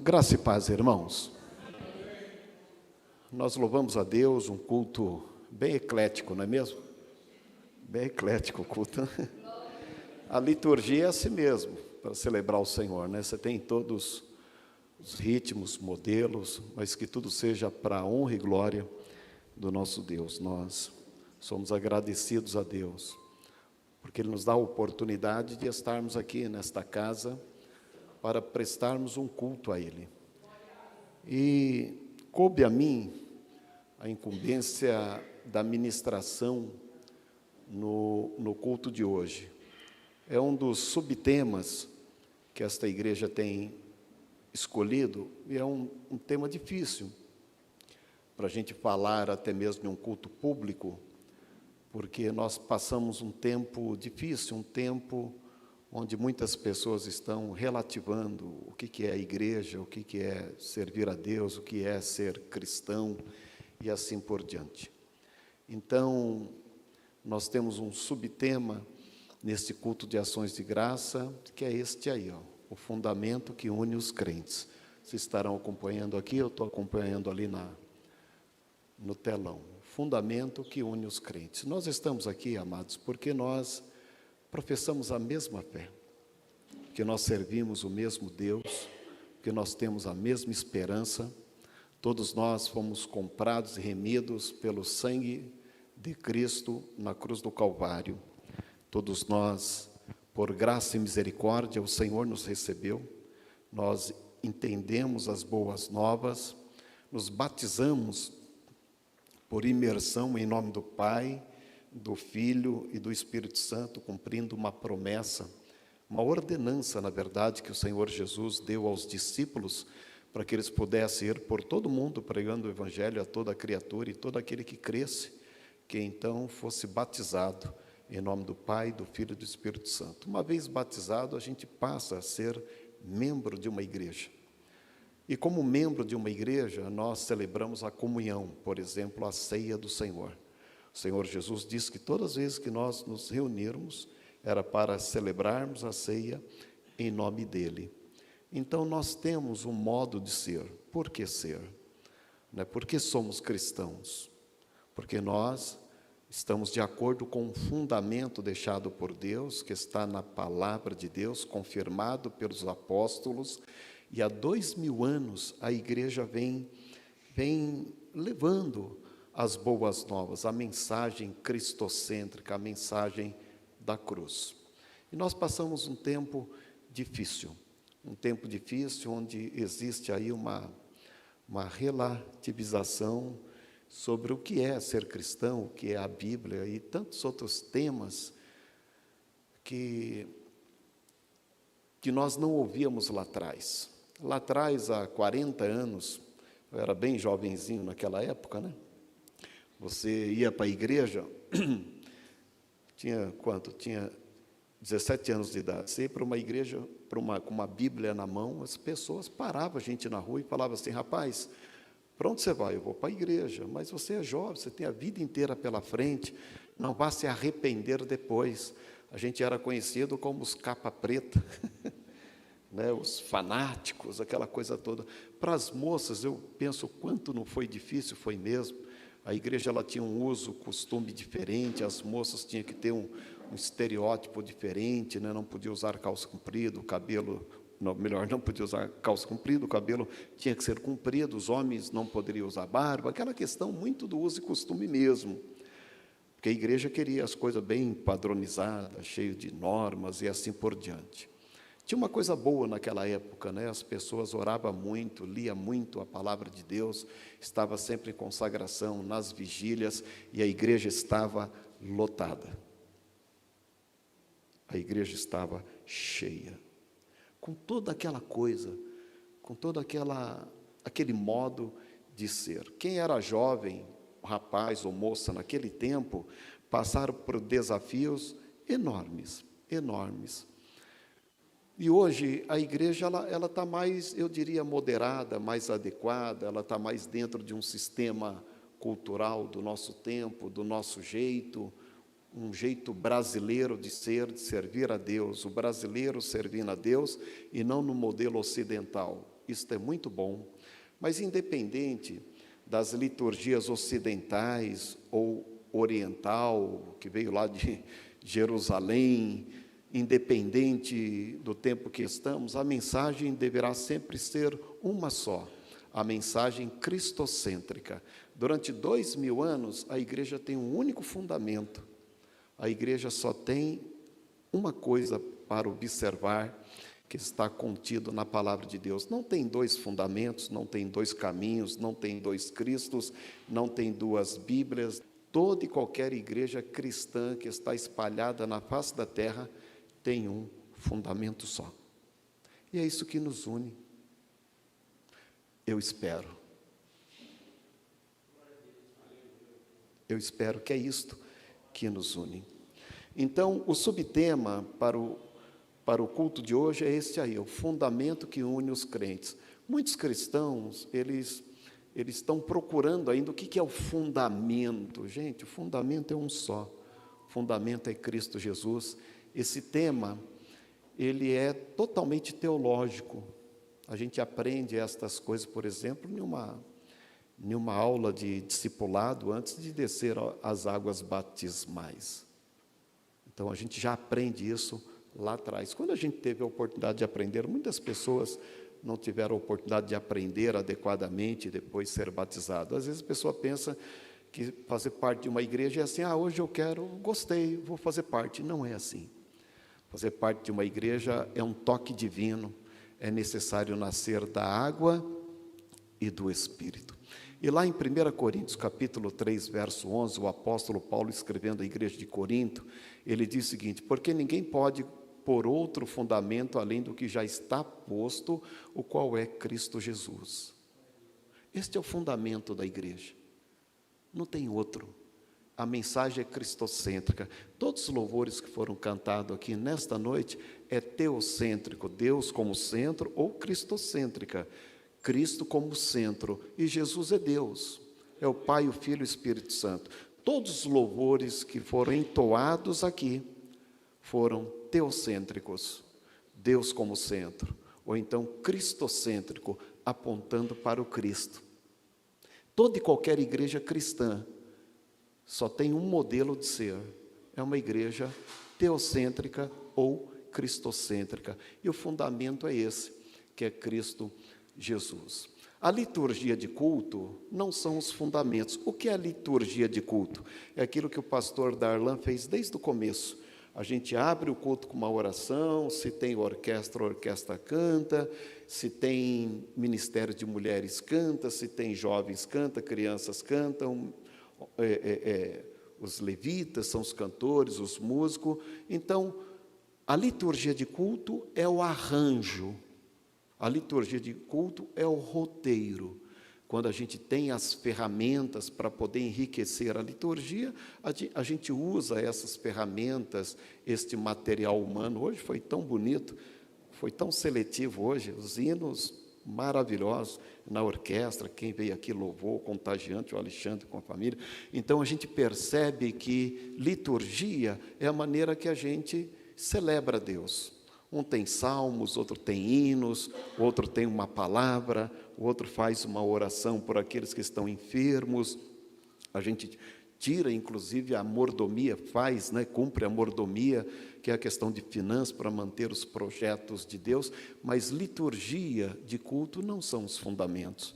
Graça e paz, irmãos. Nós louvamos a Deus, um culto bem eclético, não é mesmo? Bem eclético o culto. A liturgia é assim mesmo, para celebrar o Senhor, né? Você tem todos os ritmos, modelos, mas que tudo seja para a honra e glória do nosso Deus. Nós somos agradecidos a Deus, porque Ele nos dá a oportunidade de estarmos aqui nesta casa para prestarmos um culto a Ele. E coube a mim a incumbência da ministração no culto de hoje. É um dos subtemas que esta igreja tem escolhido, e é um tema difícil para a gente falar até mesmo em um culto público, porque nós passamos um tempo difícil, um tempo onde muitas pessoas estão relativando o que é a igreja, o que é servir a Deus, o que é ser cristão e assim por diante. Então, nós temos um subtema neste culto de ações de graça, que é este aí, ó, o fundamento que une os crentes. Vocês estarão acompanhando aqui, eu estou acompanhando ali no telão. Fundamento que une os crentes. Nós estamos aqui, amados, porque nós professamos a mesma fé, que nós servimos o mesmo Deus, que nós temos a mesma esperança. Todos nós fomos comprados e remidos pelo sangue de Cristo na cruz do Calvário. Todos nós, por graça e misericórdia, o Senhor nos recebeu. Nós entendemos as boas novas, nos batizamos por imersão em nome do Pai, do Filho e do Espírito Santo, cumprindo uma promessa, uma ordenança, na verdade, que o Senhor Jesus deu aos discípulos, para que eles pudessem ir por todo mundo pregando o Evangelho a toda criatura e todo aquele que cresce, que então fosse batizado em nome do Pai, do Filho e do Espírito Santo. Uma vez batizado, a gente passa a ser membro de uma igreja. E como membro de uma igreja, nós celebramos a comunhão, por exemplo, a ceia do Senhor. O Senhor Jesus disse que todas as vezes que nós nos reunirmos, era para celebrarmos a ceia em nome dEle. Então, nós temos um modo de ser. Por que ser? Por que somos cristãos? Porque nós estamos de acordo com um fundamento deixado por Deus, que está na palavra de Deus, confirmado pelos apóstolos, e há 2000 anos a igreja vem levando as boas novas, a mensagem cristocêntrica, a mensagem da cruz. E nós passamos um tempo difícil onde existe aí uma relativização sobre o que é ser cristão, o que é a Bíblia e tantos outros temas que nós não ouvíamos lá atrás. Lá atrás, há 40 anos, eu era bem jovenzinho naquela época, né? Você ia para a igreja, tinha quanto? Tinha 17 anos de idade. Você ia para uma igreja com uma Bíblia na mão, as pessoas paravam a gente na rua e falavam assim: rapaz, para onde você vai? Eu vou para a igreja. Mas você é jovem, você tem a vida inteira pela frente, não vá se arrepender depois. A gente era conhecido como os capa preta, né, os fanáticos, aquela coisa toda. Para as moças, eu penso quanto não foi difícil, foi mesmo. A igreja ela tinha um uso, costume diferente, as moças tinham que ter um estereótipo diferente, né? Não podia usar calça comprida, o cabelo, não podia usar calça comprida, o cabelo tinha que ser comprido, os homens não poderiam usar barba, aquela questão muito do uso e costume mesmo, porque a igreja queria as coisas bem padronizadas, cheio de normas e assim por diante. Tinha uma coisa boa naquela época, né? As pessoas oravam muito, liam muito a palavra de Deus, estava sempre em consagração, nas vigílias, e a igreja estava lotada. A igreja estava cheia, com toda aquela coisa, com todo aquele modo de ser. Quem era jovem, rapaz ou moça naquele tempo, passaram por desafios enormes, enormes. E hoje a igreja ela está mais, eu diria, moderada, mais adequada, ela está mais dentro de um sistema cultural do nosso tempo, do nosso jeito, um jeito brasileiro de ser, de servir a Deus, o brasileiro servindo a Deus e não no modelo ocidental. isto é muito bom, mas independente das liturgias ocidentais ou oriental, que veio lá de Jerusalém, independente do tempo que estamos, a mensagem deverá sempre ser uma só, a mensagem cristocêntrica. Durante 2000 anos, a igreja tem um único fundamento. A igreja só tem uma coisa para observar, que está contido na palavra de Deus. Não tem dois fundamentos, não tem dois caminhos, não tem dois Cristos, não tem duas Bíblias. Toda e qualquer igreja cristã que está espalhada na face da terra tem um fundamento só. E é isso que nos une. Eu espero. Eu espero que é isto que nos une. Então, o subtema para o culto de hoje é este aí, o fundamento que une os crentes. Muitos cristãos, eles estão procurando ainda o que é o fundamento. Gente, o fundamento é um só. O fundamento é Cristo Jesus. Esse tema, ele é totalmente teológico. A gente aprende estas coisas, por exemplo, em uma aula de discipulado, antes de descer as águas batismais. Então, a gente já aprende isso lá atrás. Quando a gente teve a oportunidade de aprender, muitas pessoas não tiveram a oportunidade de aprender adequadamente e depois ser batizado. Às vezes a pessoa pensa que fazer parte de uma igreja é assim, hoje eu gostei, vou fazer parte. Não é assim. Fazer parte de uma igreja é um toque divino, é necessário nascer da água e do Espírito. E lá em 1 Coríntios, capítulo 3, verso 11, o apóstolo Paulo, escrevendo à igreja de Corinto, ele diz o seguinte: porque ninguém pode pôr outro fundamento além do que já está posto, o qual é Cristo Jesus. Este é o fundamento da igreja. Não tem outro. A mensagem é cristocêntrica. Todos os louvores que foram cantados aqui nesta noite é teocêntrico, Deus como centro, ou cristocêntrica, Cristo como centro, e Jesus é Deus, é o Pai, o Filho e o Espírito Santo. Todos os louvores que foram entoados aqui foram teocêntricos, Deus como centro, ou então cristocêntrico, apontando para o Cristo. Toda e qualquer igreja cristã só tem um modelo de ser, é uma igreja teocêntrica ou cristocêntrica, e o fundamento é esse, que é Cristo Jesus. A liturgia de culto não são os fundamentos. O que é a liturgia de culto? É aquilo que o pastor Darlan fez desde o começo. A gente abre o culto com uma oração, se tem orquestra, a orquestra canta, se tem ministério de mulheres canta, se tem jovens canta, crianças cantam, os levitas são os cantores, os músicos. Então, a liturgia de culto é o arranjo. A liturgia de culto é o roteiro. Quando a gente tem as ferramentas para poder enriquecer a liturgia, a gente usa essas ferramentas, este material humano. Hoje foi tão bonito, foi tão seletivo hoje, os hinos maravilhosos na orquestra, quem veio aqui louvou, contagiante, o Alexandre com a família. Então, a gente percebe que liturgia é a maneira que a gente celebra Deus. Um tem salmos, outro tem hinos, outro tem uma palavra, o outro faz uma oração por aqueles que estão enfermos. A gente tira, inclusive, a mordomia, cumpre a mordomia, que é a questão de finanças para manter os projetos de Deus, mas liturgia de culto não são os fundamentos.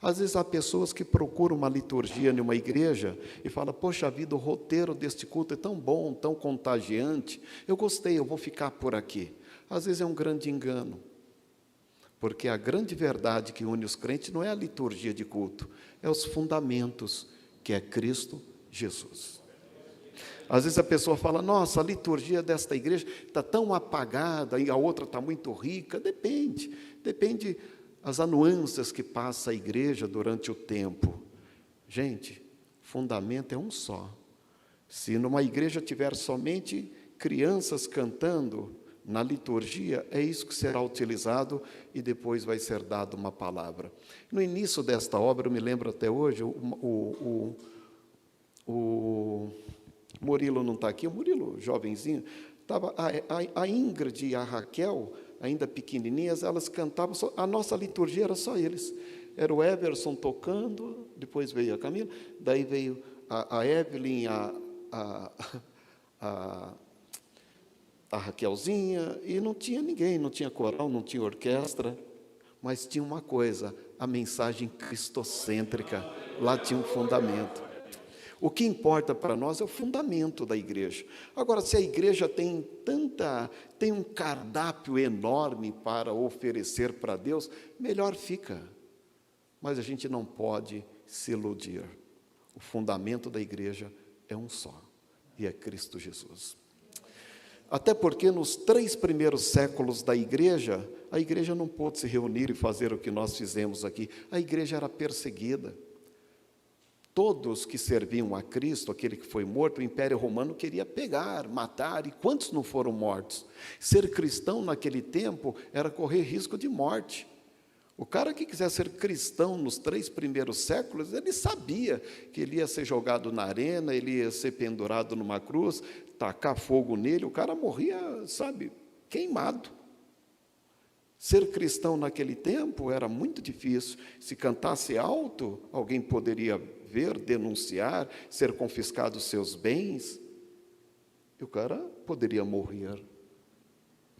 Às vezes há pessoas que procuram uma liturgia em uma igreja e falam, poxa vida, o roteiro deste culto é tão bom, tão contagiante, eu gostei, eu vou ficar por aqui. Às vezes é um grande engano, porque a grande verdade que une os crentes não é a liturgia de culto, é os fundamentos, que é Cristo Jesus. Às vezes a pessoa fala, nossa, a liturgia desta igreja está tão apagada, e a outra está muito rica. Depende as nuances que passa a igreja durante o tempo. Gente, fundamento é um só. Se numa igreja tiver somente crianças cantando, na liturgia, é isso que será utilizado e depois vai ser dada uma palavra. No início desta obra, eu me lembro até hoje, o Murilo não está aqui, o Murilo, jovenzinho, a Ingrid e a Raquel ainda pequenininhas, elas cantavam, a nossa liturgia era só eles. Era o Everson tocando, depois veio a Camila, daí veio a Evelyn, a Raquelzinha, e não tinha ninguém, não tinha coral, não tinha orquestra, mas tinha uma coisa, a mensagem cristocêntrica, lá tinha um fundamento. O que importa para nós é o fundamento da igreja. Agora, se a igreja tem um cardápio enorme para oferecer para Deus, melhor fica. Mas a gente não pode se iludir. O fundamento da igreja é um só, e é Cristo Jesus. Até porque nos 3 primeiros séculos da igreja, a igreja não pôde se reunir e fazer o que nós fizemos aqui. A igreja era perseguida. Todos que serviam a Cristo, aquele que foi morto, o Império Romano queria pegar, matar, e quantos não foram mortos? Ser cristão naquele tempo era correr risco de morte. O cara que quiser ser cristão nos 3 primeiros séculos, ele sabia que ele ia ser jogado na arena, ele ia ser pendurado numa cruz, tacar fogo nele, o cara morria, queimado. Ser cristão naquele tempo era muito difícil. Se cantasse alto, alguém poderia ver, denunciar, ser confiscados seus bens, e o cara poderia morrer.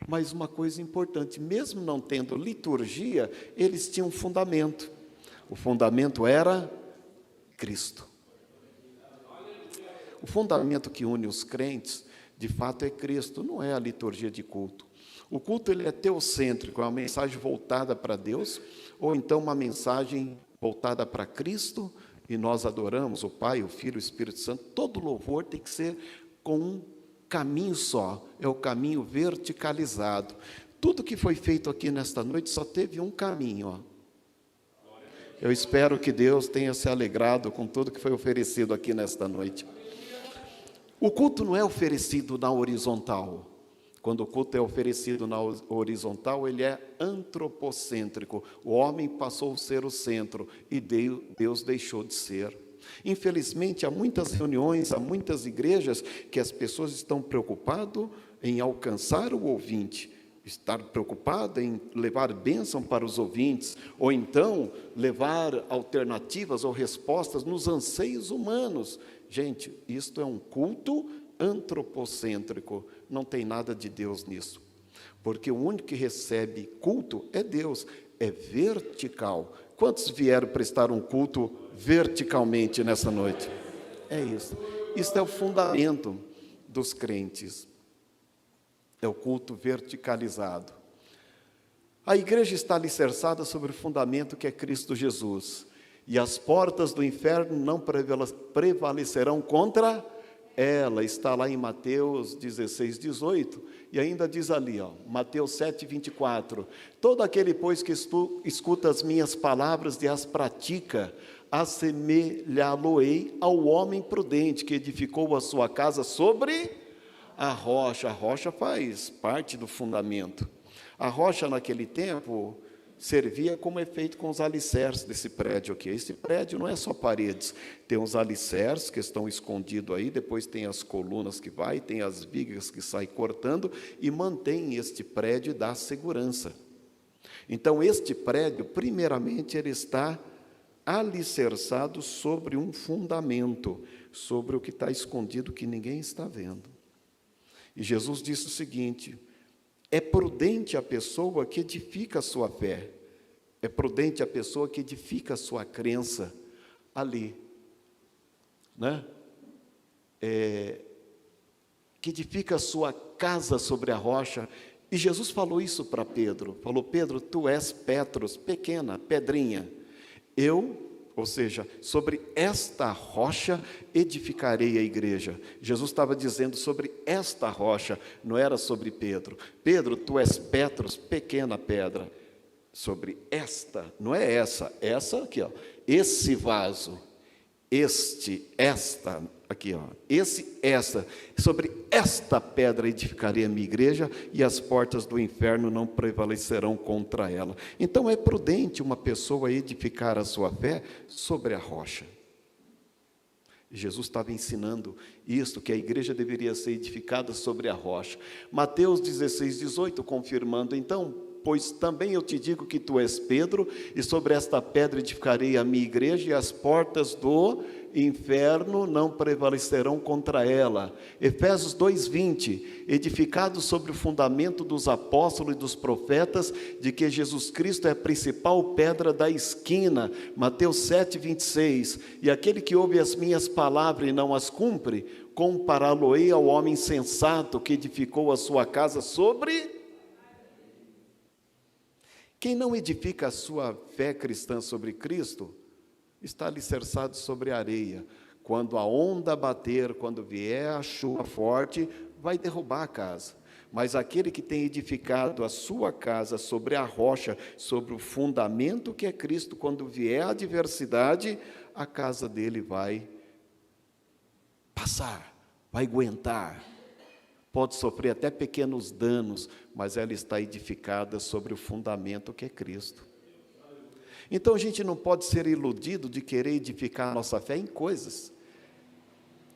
Mas uma coisa importante, mesmo não tendo liturgia, eles tinham um fundamento. O fundamento era Cristo. O fundamento que une os crentes, de fato, é Cristo, não é a liturgia de culto. O culto ele é teocêntrico, é uma mensagem voltada para Deus, ou então uma mensagem voltada para Cristo, e nós adoramos o Pai, o Filho, o Espírito Santo. Todo louvor tem que ser com um caminho só, é o caminho verticalizado. Tudo que foi feito aqui nesta noite só teve um caminho. Eu espero que Deus tenha se alegrado com tudo que foi oferecido aqui nesta noite. O culto não é oferecido na horizontal. Quando o culto é oferecido na horizontal, ele é antropocêntrico. O homem passou a ser o centro e Deus deixou de ser. Infelizmente, há muitas reuniões, há muitas igrejas que as pessoas estão preocupadas em alcançar o ouvinte, estar preocupado em levar bênção para os ouvintes, ou então levar alternativas ou respostas nos anseios humanos. Gente, isto é um culto antropocêntrico, não tem nada de Deus nisso, porque o único que recebe culto é Deus, é vertical. Quantos vieram prestar um culto verticalmente nessa noite? É isso. Isso é o fundamento dos crentes. É o culto verticalizado. A igreja está alicerçada sobre o fundamento que é Cristo Jesus. E as portas do inferno não prevalecerão contra ela. Está lá em Mateus 16, 18. E ainda diz ali, Mateus 7, 24. Todo aquele, pois, que escuta as minhas palavras e as pratica, assemelhá-lo-ei ao homem prudente que edificou a sua casa sobre a rocha. A rocha faz parte do fundamento. A rocha naquele tempo servia como efeito com os alicerces desse prédio aqui. Esse prédio não é só paredes, tem os alicerces que estão escondidos aí, depois tem as colunas que vai, tem as vigas que saem cortando e mantém este prédio e dá segurança. Então, este prédio, primeiramente, ele está alicerçado sobre um fundamento, sobre o que está escondido que ninguém está vendo. E Jesus disse o seguinte: é prudente a pessoa que edifica a sua fé, é prudente a pessoa que edifica a sua crença ali, né? Que edifica a sua casa sobre a rocha. E Jesus falou isso para Pedro, falou: Pedro, tu és Petros, pequena, pedrinha, ou seja, sobre esta rocha edificarei a igreja. Jesus estava dizendo sobre esta rocha, não era sobre Pedro. Pedro, tu és Petros, pequena pedra. Sobre esta, não é essa aqui, esse vaso, esta, aqui, essa, sobre esta pedra edificarei a minha igreja e as portas do inferno não prevalecerão contra ela. Então é prudente uma pessoa edificar a sua fé sobre a rocha. Jesus estava ensinando isto, que a igreja deveria ser edificada sobre a rocha. Mateus 16, 18, confirmando, então, pois também eu te digo que tu és Pedro, e sobre esta pedra edificarei a minha igreja, e as portas do inferno não prevalecerão contra ela. Efésios 2:20, edificado sobre o fundamento dos apóstolos e dos profetas, de que Jesus Cristo é a principal pedra da esquina. Mateus 7:26, e aquele que ouve as minhas palavras e não as cumpre, compará-lo-ei ao homem insensato que edificou a sua casa sobre... Quem não edifica a sua fé cristã sobre Cristo, está alicerçado sobre a areia. Quando a onda bater, quando vier a chuva forte, vai derrubar a casa. Mas aquele que tem edificado a sua casa sobre a rocha, sobre o fundamento que é Cristo, quando vier a adversidade, a casa dele vai passar, vai aguentar. Pode sofrer até pequenos danos, mas ela está edificada sobre o fundamento que é Cristo. Então a gente não pode ser iludido de querer edificar a nossa fé em coisas.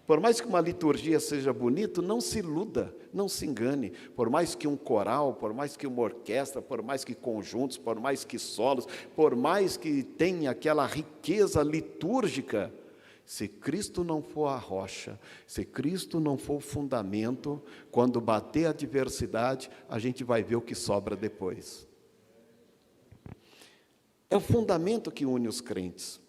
Por mais que uma liturgia seja bonita, não se iluda, não se engane. Por mais que um coral, por mais que uma orquestra, por mais que conjuntos, por mais que solos, por mais que tenha aquela riqueza litúrgica, se Cristo não for a rocha, se Cristo não for o fundamento, quando bater a adversidade, a gente vai ver o que sobra depois. É o fundamento que une os crentes.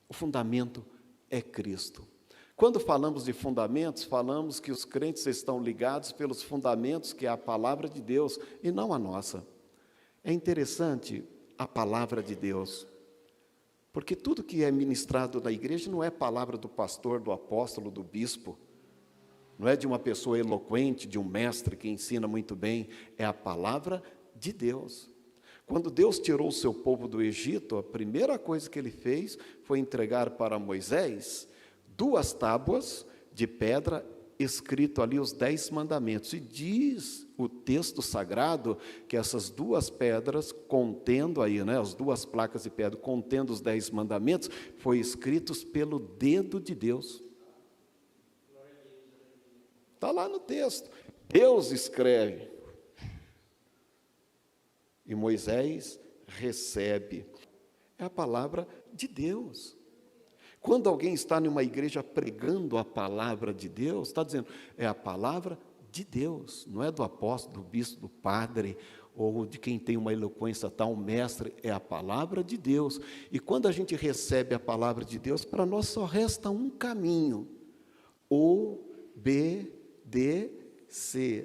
O fundamento é Cristo. Quando falamos de fundamentos, falamos que os crentes estão ligados pelos fundamentos que é a palavra de Deus e não a nossa. É interessante a palavra de Deus, porque tudo que é ministrado na igreja não é palavra do pastor, do apóstolo, do bispo, não é de uma pessoa eloquente, de um mestre que ensina muito bem, é a palavra de Deus. Quando Deus tirou o seu povo do Egito, a primeira coisa que ele fez foi entregar para Moisés 2 tábuas de pedra, escrito ali os 10 mandamentos. E diz o texto sagrado que essas 2 pedras, contendo aí, as 2 placas de pedra, contendo os 10 mandamentos, foi escritos pelo dedo de Deus. Está lá no texto. Deus escreve. E Moisés recebe. É a palavra de Deus. Quando alguém está numa igreja pregando a palavra de Deus, está dizendo, é a palavra de Deus, não é do apóstolo, do bispo, do padre, ou de quem tem uma eloquência tal, mestre, é a palavra de Deus. E quando a gente recebe a palavra de Deus, para nós só resta um caminho, obedecer.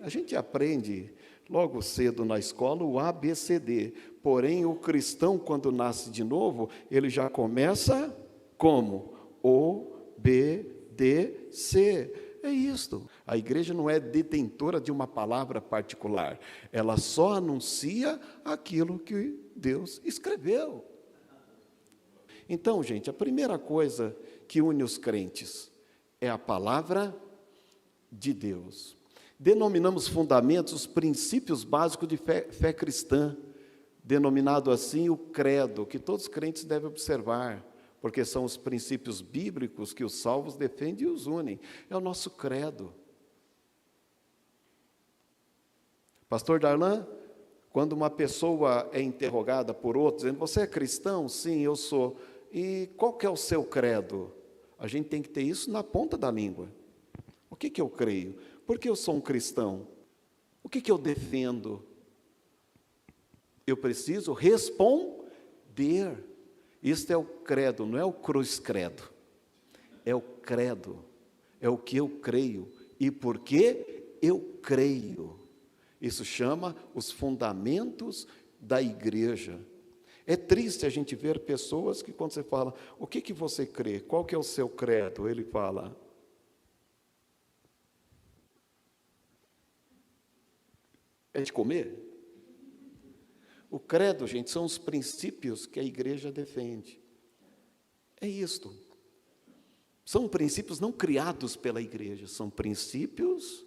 A gente aprende logo cedo na escola o ABCD, porém o cristão, quando nasce de novo, ele já começa como? Obedecer. É isto. A igreja não é detentora de uma palavra particular, ela só anuncia aquilo que Deus escreveu. Então, gente, a primeira coisa que une os crentes é a palavra de Deus. Denominamos fundamentos os princípios básicos de fé cristã, denominado assim o credo, que todos os crentes devem observar, porque são os princípios bíblicos que os salvos defendem e os unem. É o nosso credo. Pastor Darlan, quando uma pessoa é interrogada por outro, dizendo, você é cristão? Sim, eu sou. E qual que é o seu credo? A gente tem que ter isso na ponta da língua. O que eu creio? Por que eu sou um cristão? O que eu defendo? Eu preciso responder. Isto é o credo, não é o cruz credo. É o credo. É o que eu creio. E por que eu creio? Isso chama os fundamentos da igreja. É triste a gente ver pessoas que, quando você fala, o que você crê? Qual que é o seu credo? Ele fala, é de comer? O credo, gente, são os princípios que a igreja defende. É isto. São princípios não criados pela igreja, são princípios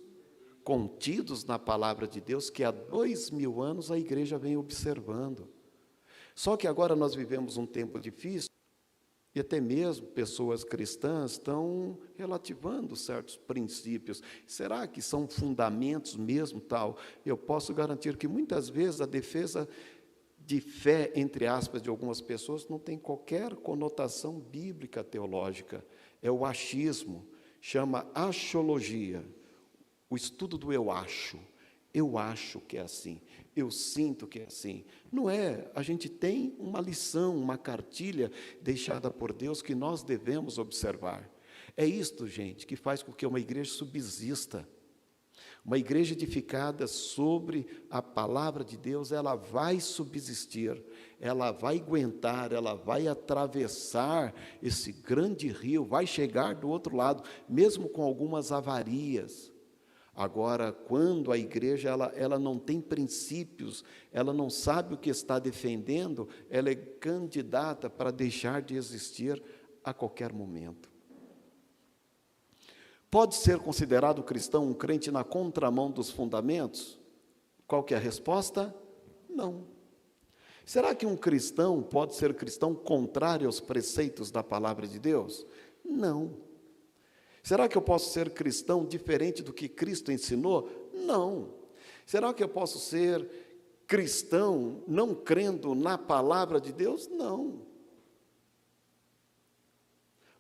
contidos na palavra de Deus que há 2000 anos a igreja vem observando. Só que agora nós vivemos um tempo difícil e até mesmo pessoas cristãs estão relativando certos princípios. Será que são fundamentos mesmo tal? Eu posso garantir que muitas vezes a defesa de fé, entre aspas, de algumas pessoas não tem qualquer conotação bíblica teológica. É o achismo, chama axiologia, o estudo do eu acho. Eu acho que é assim, eu sinto que é assim. Não é, a gente tem uma lição, uma cartilha deixada por Deus que nós devemos observar. É isto, gente, que faz com que uma igreja subsista. Uma igreja edificada sobre a palavra de Deus, ela vai subsistir, ela vai aguentar, ela vai atravessar esse grande rio, vai chegar do outro lado, mesmo com algumas avarias. Agora, quando a igreja ela não tem princípios, ela não sabe o que está defendendo, ela é candidata para deixar de existir a qualquer momento. Pode ser considerado cristão um crente na contramão dos fundamentos? Qual que é a resposta? Não. Será que um cristão pode ser cristão contrário aos preceitos da palavra de Deus? Não. Será que eu posso ser cristão diferente do que Cristo ensinou? Não. Será que eu posso ser cristão não crendo na palavra de Deus? Não.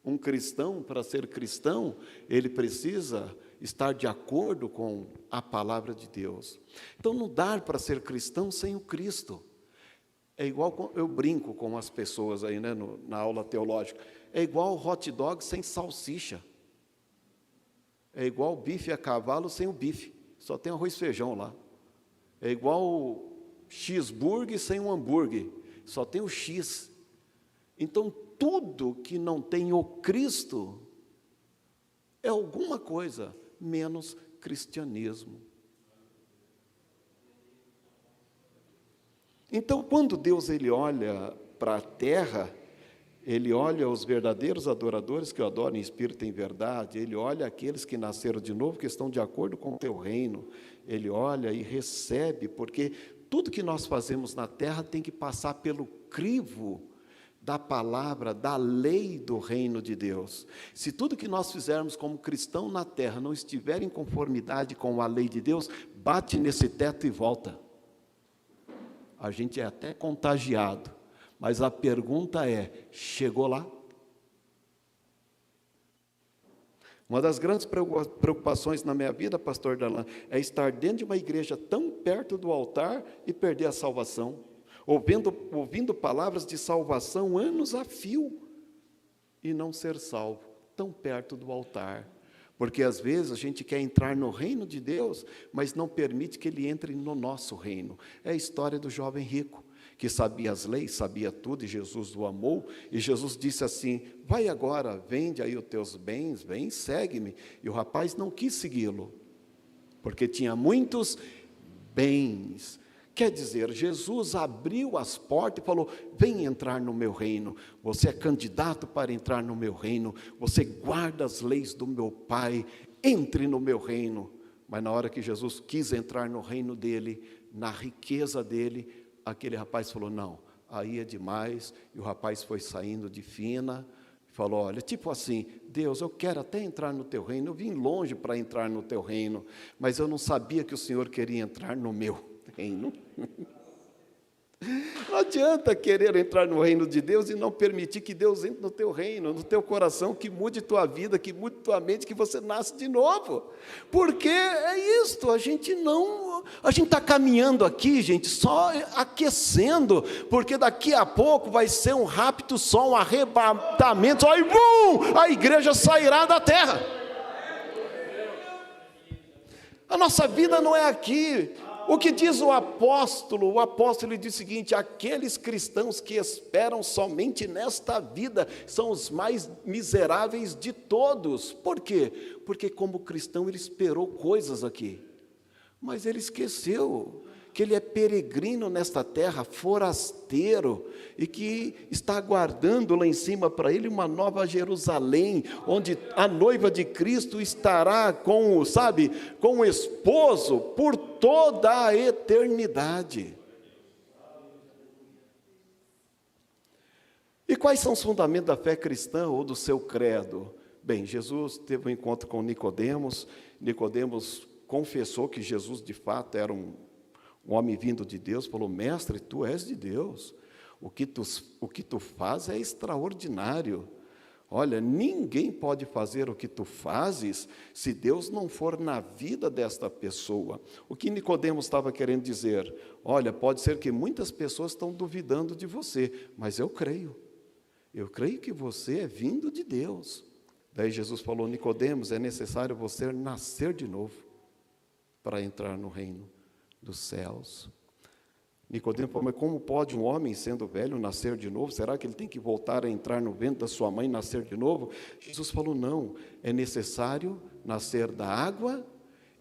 Um cristão, para ser cristão, ele precisa estar de acordo com a palavra de Deus. Então, não dá para ser cristão sem o Cristo. É igual, eu brinco com as pessoas aí, né, na aula teológica, é igual hot dog sem salsicha. É igual bife a cavalo sem o bife, só tem arroz e feijão lá. É igual cheeseburger sem um hambúrguer, só tem o X. Então, tudo que não tem o Cristo é alguma coisa menos cristianismo. Então, quando Deus ele olha para a terra, ele olha os verdadeiros adoradores que o adoram em espírito e em verdade, ele olha aqueles que nasceram de novo, que estão de acordo com o teu reino, ele olha e recebe, porque tudo que nós fazemos na terra tem que passar pelo crivo da palavra, da lei do reino de Deus. Se tudo que nós fizermos como cristão na terra não estiver em conformidade com a lei de Deus, bate nesse teto e volta. A gente é até contagiado. Mas a pergunta é, chegou lá? Uma das grandes preocupações na minha vida, pastor Darlan, é estar dentro de uma igreja tão perto do altar e perder a salvação. Ouvindo palavras de salvação anos a fio e não ser salvo, tão perto do altar. Porque às vezes a gente quer entrar no reino de Deus, mas não permite que ele entre no nosso reino. É a história do jovem rico, que sabia as leis, sabia tudo, e Jesus o amou, e Jesus disse assim, vai agora, vende aí os teus bens, vem, segue-me. E o rapaz não quis segui-lo, porque tinha muitos bens. Quer dizer, Jesus abriu as portas e falou, vem entrar no meu reino, você é candidato para entrar no meu reino, você guarda as leis do meu Pai, entre no meu reino. Mas na hora que Jesus quis entrar no reino dele, na riqueza dele, aquele rapaz falou, não, aí é demais, e o rapaz foi saindo de fina, falou, olha, tipo assim, Deus, eu quero até entrar no teu reino, eu vim longe para entrar no teu reino, mas eu não sabia que o Senhor queria entrar no meu reino. Não adianta querer entrar no reino de Deus e não permitir que Deus entre no teu reino, no teu coração, que mude tua vida, que mude tua mente, que você nasça de novo. Porque é isto, a gente está caminhando aqui, gente, só aquecendo, porque daqui a pouco vai ser um rápido só, um arrebatamento, aí bum, a igreja sairá da terra. A nossa vida não é aqui. O que diz o apóstolo? O apóstolo diz o seguinte, aqueles cristãos que esperam somente nesta vida são os mais miseráveis de todos. Por quê? Porque como cristão ele esperou coisas aqui, mas ele esqueceu que ele é peregrino nesta terra, forasteiro, e que está aguardando lá em cima para ele uma nova Jerusalém, onde a noiva de Cristo estará com o esposo por toda a eternidade. E quais são os fundamentos da fé cristã ou do seu credo? Bem, Jesus teve um encontro com Nicodemos. Nicodemos confessou que Jesus de fato era um homem vindo de Deus, falou: mestre, tu és de Deus, o que tu fazes é extraordinário. Olha, ninguém pode fazer o que tu fazes se Deus não for na vida desta pessoa. O que Nicodemos estava querendo dizer? Olha, pode ser que muitas pessoas estão duvidando de você, mas eu creio que você é vindo de Deus. Daí Jesus falou: Nicodemos, é necessário você nascer de novo para entrar no reino dos céus. Nicodemo falou: mas como pode um homem, sendo velho, nascer de novo? Será que ele tem que voltar a entrar no ventre da sua mãe e nascer de novo? Jesus falou: não, é necessário nascer da água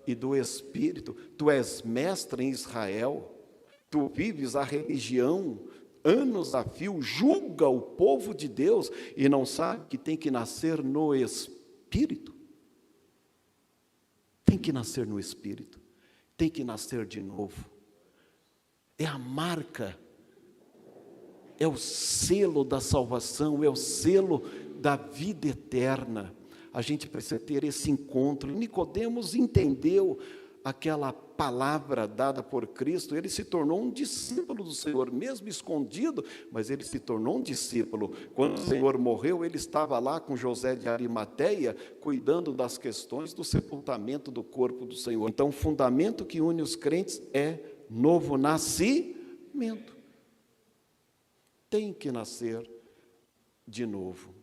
e do Espírito. Tu és mestre em Israel, tu vives a religião anos a fio, julga o povo de Deus e não sabe que tem que nascer no Espírito. Tem que nascer no Espírito, tem que nascer de novo. É a marca, é o selo da salvação, é o selo da vida eterna. A gente precisa ter esse encontro. Nicodemos entendeu aquela palavra dada por Cristo, ele se tornou um discípulo do Senhor, mesmo escondido, mas ele se tornou um discípulo. Quando o Senhor morreu, ele estava lá com José de Arimateia, cuidando das questões do sepultamento do corpo do Senhor. Então, o fundamento que une os crentes é novo nascimento. Tem que nascer de novo.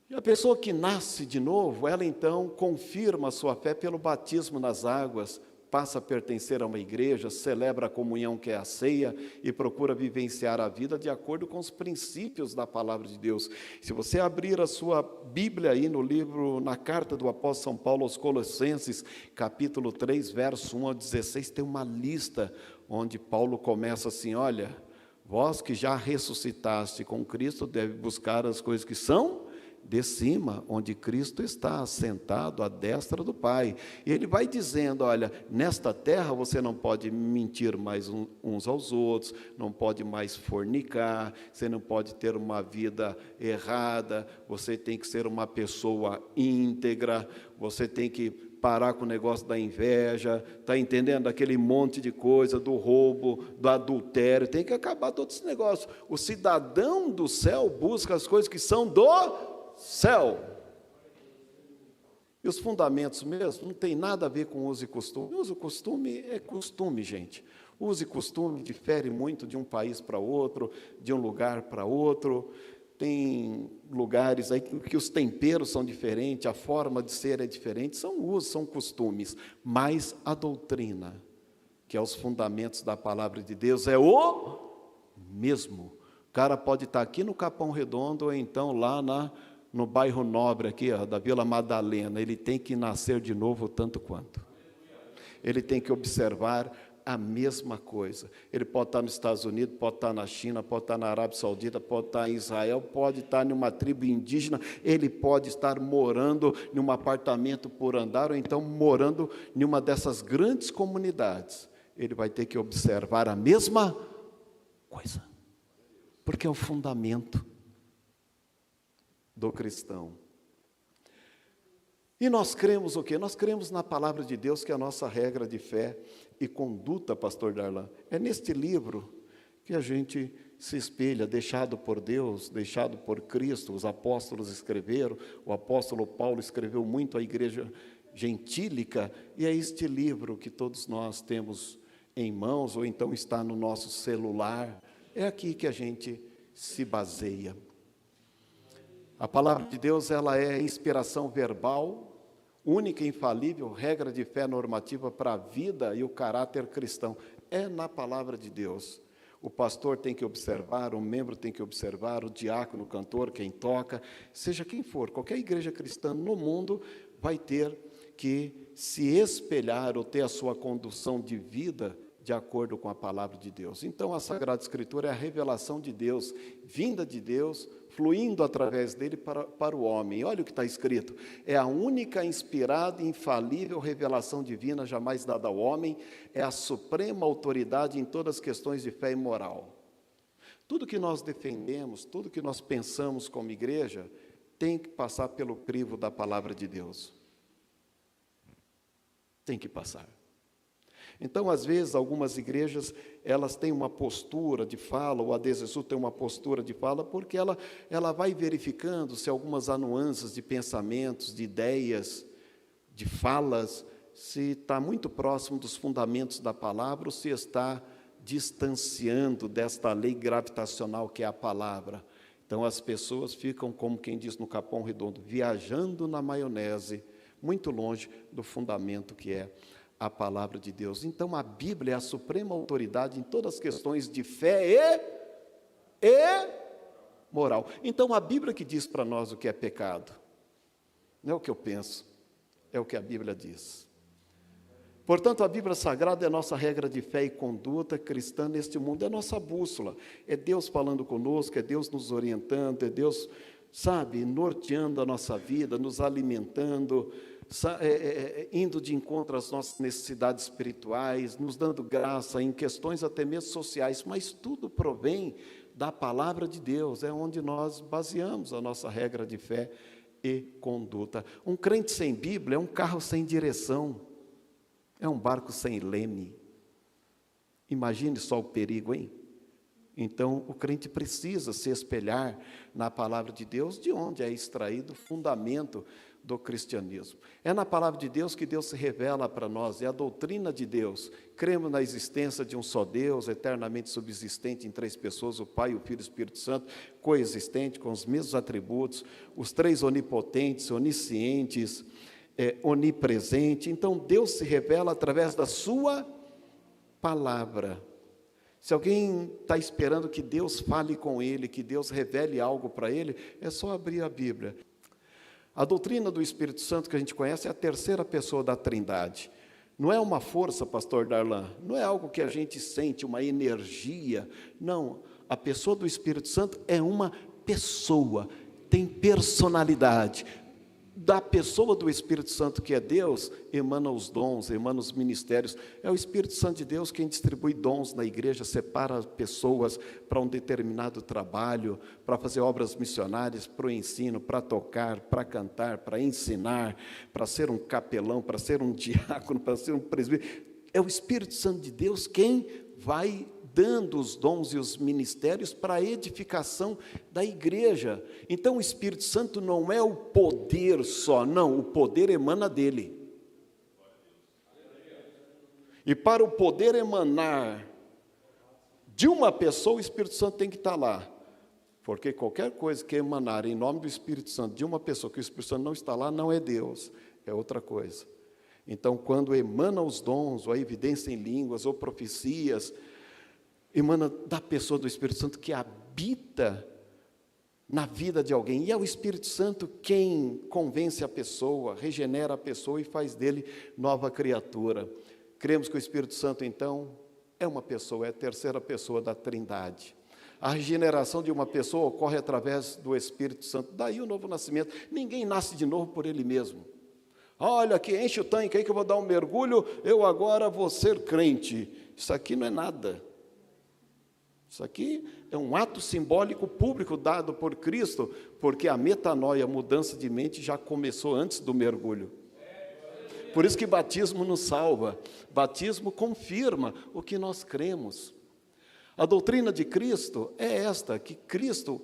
E a pessoa que nasce de novo, ela então confirma a sua fé pelo batismo nas águas, passa a pertencer a uma igreja, celebra a comunhão que é a ceia e procura vivenciar a vida de acordo com os princípios da palavra de Deus. Se você abrir a sua Bíblia aí na carta do apóstolo São Paulo aos Colossenses, capítulo 3, verso 1 ao 16, tem uma lista onde Paulo começa assim: olha, vós que já ressuscitaste com Cristo, deve buscar as coisas que são de cima, onde Cristo está assentado à destra do Pai. E ele vai dizendo: olha, nesta terra você não pode mentir mais uns aos outros, não pode mais fornicar, você não pode ter uma vida errada, você tem que ser uma pessoa íntegra, você tem que parar com o negócio da inveja, está entendendo? Aquele monte de coisa, do roubo, do adultério, tem que acabar todo esse negócio. O cidadão do céu busca as coisas que são do céu. E os fundamentos mesmo não tem nada a ver com uso e costume. Uso e costume é costume, gente. Uso e costume difere muito de um país para outro, de um lugar para outro. Tem lugares aí que os temperos são diferentes, a forma de ser é diferente, são usos, são costumes. Mas a doutrina, que é os fundamentos da palavra de Deus, é o mesmo. O cara pode estar aqui no Capão Redondo ou então lá no bairro Nobre, aqui, da Vila Madalena, ele tem que nascer de novo tanto quanto. Ele tem que observar a mesma coisa. Ele pode estar nos Estados Unidos, pode estar na China, pode estar na Arábia Saudita, pode estar em Israel, pode estar em uma tribo indígena, ele pode estar morando em um apartamento por andar, ou então morando em uma dessas grandes comunidades. Ele vai ter que observar a mesma coisa, porque é o fundamento do cristão. E nós cremos o quê? Nós cremos na palavra de Deus, que é a nossa regra de fé e conduta, pastor Darlan. É neste livro que a gente se espelha, deixado por Deus, deixado por Cristo. Os apóstolos escreveram, o apóstolo Paulo escreveu muito à igreja gentílica, e é este livro que todos nós temos em mãos, ou então está no nosso celular. É aqui que a gente se baseia. A palavra de Deus, ela é inspiração verbal, única e infalível, regra de fé normativa para a vida e o caráter cristão. É na palavra de Deus. O pastor tem que observar, o membro tem que observar, o diácono, o cantor, quem toca, seja quem for, qualquer igreja cristã no mundo vai ter que se espelhar ou ter a sua condução de vida de acordo com a palavra de Deus. Então, a Sagrada Escritura é a revelação de Deus, vinda de Deus, fluindo através dele para o homem. E olha o que está escrito: é a única inspirada e infalível revelação divina jamais dada ao homem, é a suprema autoridade em todas as questões de fé e moral. Tudo que nós defendemos, tudo que nós pensamos como igreja, tem que passar pelo crivo da palavra de Deus. Tem que passar. Então, às vezes, algumas igrejas, elas têm uma postura de fala, ou a Desesul tem uma postura de fala, porque ela vai verificando se algumas nuances de pensamentos, de ideias, de falas, se está muito próximo dos fundamentos da palavra, ou se está distanciando desta lei gravitacional que é a palavra. Então, as pessoas ficam, como quem diz no Capão Redondo, viajando na maionese, muito longe do fundamento que é a palavra de Deus. Então, a Bíblia é a suprema autoridade em todas as questões de fé e moral. Então, a Bíblia que diz para nós o que é pecado, não é o que eu penso, é o que a Bíblia diz. Portanto, a Bíblia Sagrada é a nossa regra de fé e conduta cristã neste mundo, é a nossa bússola, é Deus falando conosco, é Deus nos orientando, é Deus, norteando a nossa vida, nos alimentando, indo de encontro às nossas necessidades espirituais, nos dando graça em questões até mesmo sociais, mas tudo provém da palavra de Deus, é onde nós baseamos a nossa regra de fé e conduta. Um crente sem Bíblia é um carro sem direção, é um barco sem leme. Imagine só o perigo, hein? Então, o crente precisa se espelhar na palavra de Deus, de onde é extraído o fundamento do cristianismo. É na palavra de Deus que Deus se revela para nós, é a doutrina de Deus. Cremos na existência de um só Deus, eternamente subsistente em três pessoas, o Pai, o Filho e o Espírito Santo, coexistente, com os mesmos atributos, os três onipotentes, oniscientes, onipresente. Então, Deus se revela através da sua palavra. Se alguém está esperando que Deus fale com ele, que Deus revele algo para ele, é só abrir a Bíblia. A doutrina do Espírito Santo que a gente conhece é a terceira pessoa da Trindade. Não é uma força, pastor Darlan, não é algo que a gente sente, uma energia. Não, a pessoa do Espírito Santo é uma pessoa, tem personalidade. Da pessoa do Espírito Santo, que é Deus, emana os dons, emana os ministérios. É o Espírito Santo de Deus quem distribui dons na igreja, separa pessoas para um determinado trabalho, para fazer obras missionárias, para o ensino, para tocar, para cantar, para ensinar, para ser um capelão, para ser um diácono, para ser um presbítero. É o Espírito Santo de Deus quem vai dando os dons e os ministérios para a edificação da igreja. Então, o Espírito Santo não é o poder só, não, o poder emana dele. E para o poder emanar de uma pessoa, o Espírito Santo tem que estar lá. Porque qualquer coisa que emanar em nome do Espírito Santo de uma pessoa que o Espírito Santo não está lá, não é Deus, é outra coisa. Então, quando emana os dons, ou a evidência em línguas, ou profecias, emana da pessoa do Espírito Santo que habita na vida de alguém. E é o Espírito Santo quem convence a pessoa, regenera a pessoa e faz dele nova criatura. Cremos que o Espírito Santo, então, é uma pessoa, é a terceira pessoa da Trindade. A regeneração de uma pessoa ocorre através do Espírito Santo. Daí o novo nascimento. Ninguém nasce de novo por ele mesmo. Olha aqui, enche o tanque aí que eu vou dar um mergulho, eu agora vou ser crente. Isso aqui não é nada. Isso aqui é um ato simbólico público dado por Cristo, porque a metanoia, a mudança de mente, já começou antes do mergulho. Por isso que batismo nos salva. Batismo confirma o que nós cremos. A doutrina de Cristo é esta, que Cristo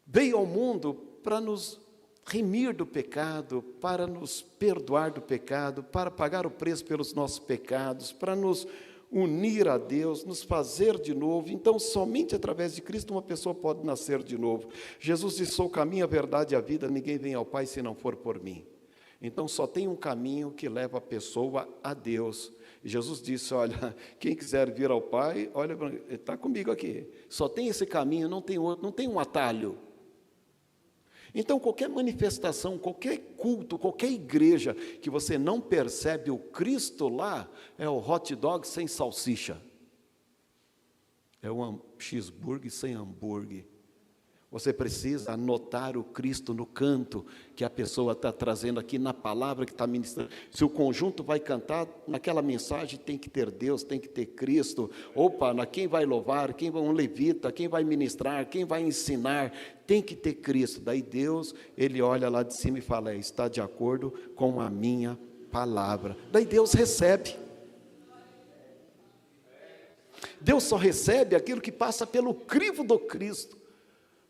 veio ao mundo para nos remir do pecado, para nos perdoar do pecado, para pagar o preço pelos nossos pecados, para nos unir a Deus, nos fazer de novo. Então, somente através de Cristo uma pessoa pode nascer de novo. Jesus disse: sou o caminho, a verdade e a vida, ninguém vem ao Pai se não for por mim. Então, só tem um caminho que leva a pessoa a Deus. E Jesus disse: olha, quem quiser vir ao Pai, olha, está comigo aqui. Só tem esse caminho, não tem outro, não tem um atalho. Então, qualquer manifestação, qualquer culto, qualquer igreja que você não percebe o Cristo lá, é o hot dog sem salsicha. É um cheeseburger sem hambúrguer. Você precisa anotar o Cristo no canto que a pessoa está trazendo aqui, na palavra que está ministrando. Se o conjunto vai cantar, naquela mensagem tem que ter Deus, tem que ter Cristo. Opa, quem vai louvar, quem vai um levita, quem vai ministrar, quem vai ensinar, tem que ter Cristo. Daí Deus, Ele olha lá de cima e fala, está de acordo com a minha palavra. Daí Deus recebe. Deus só recebe aquilo que passa pelo crivo do Cristo.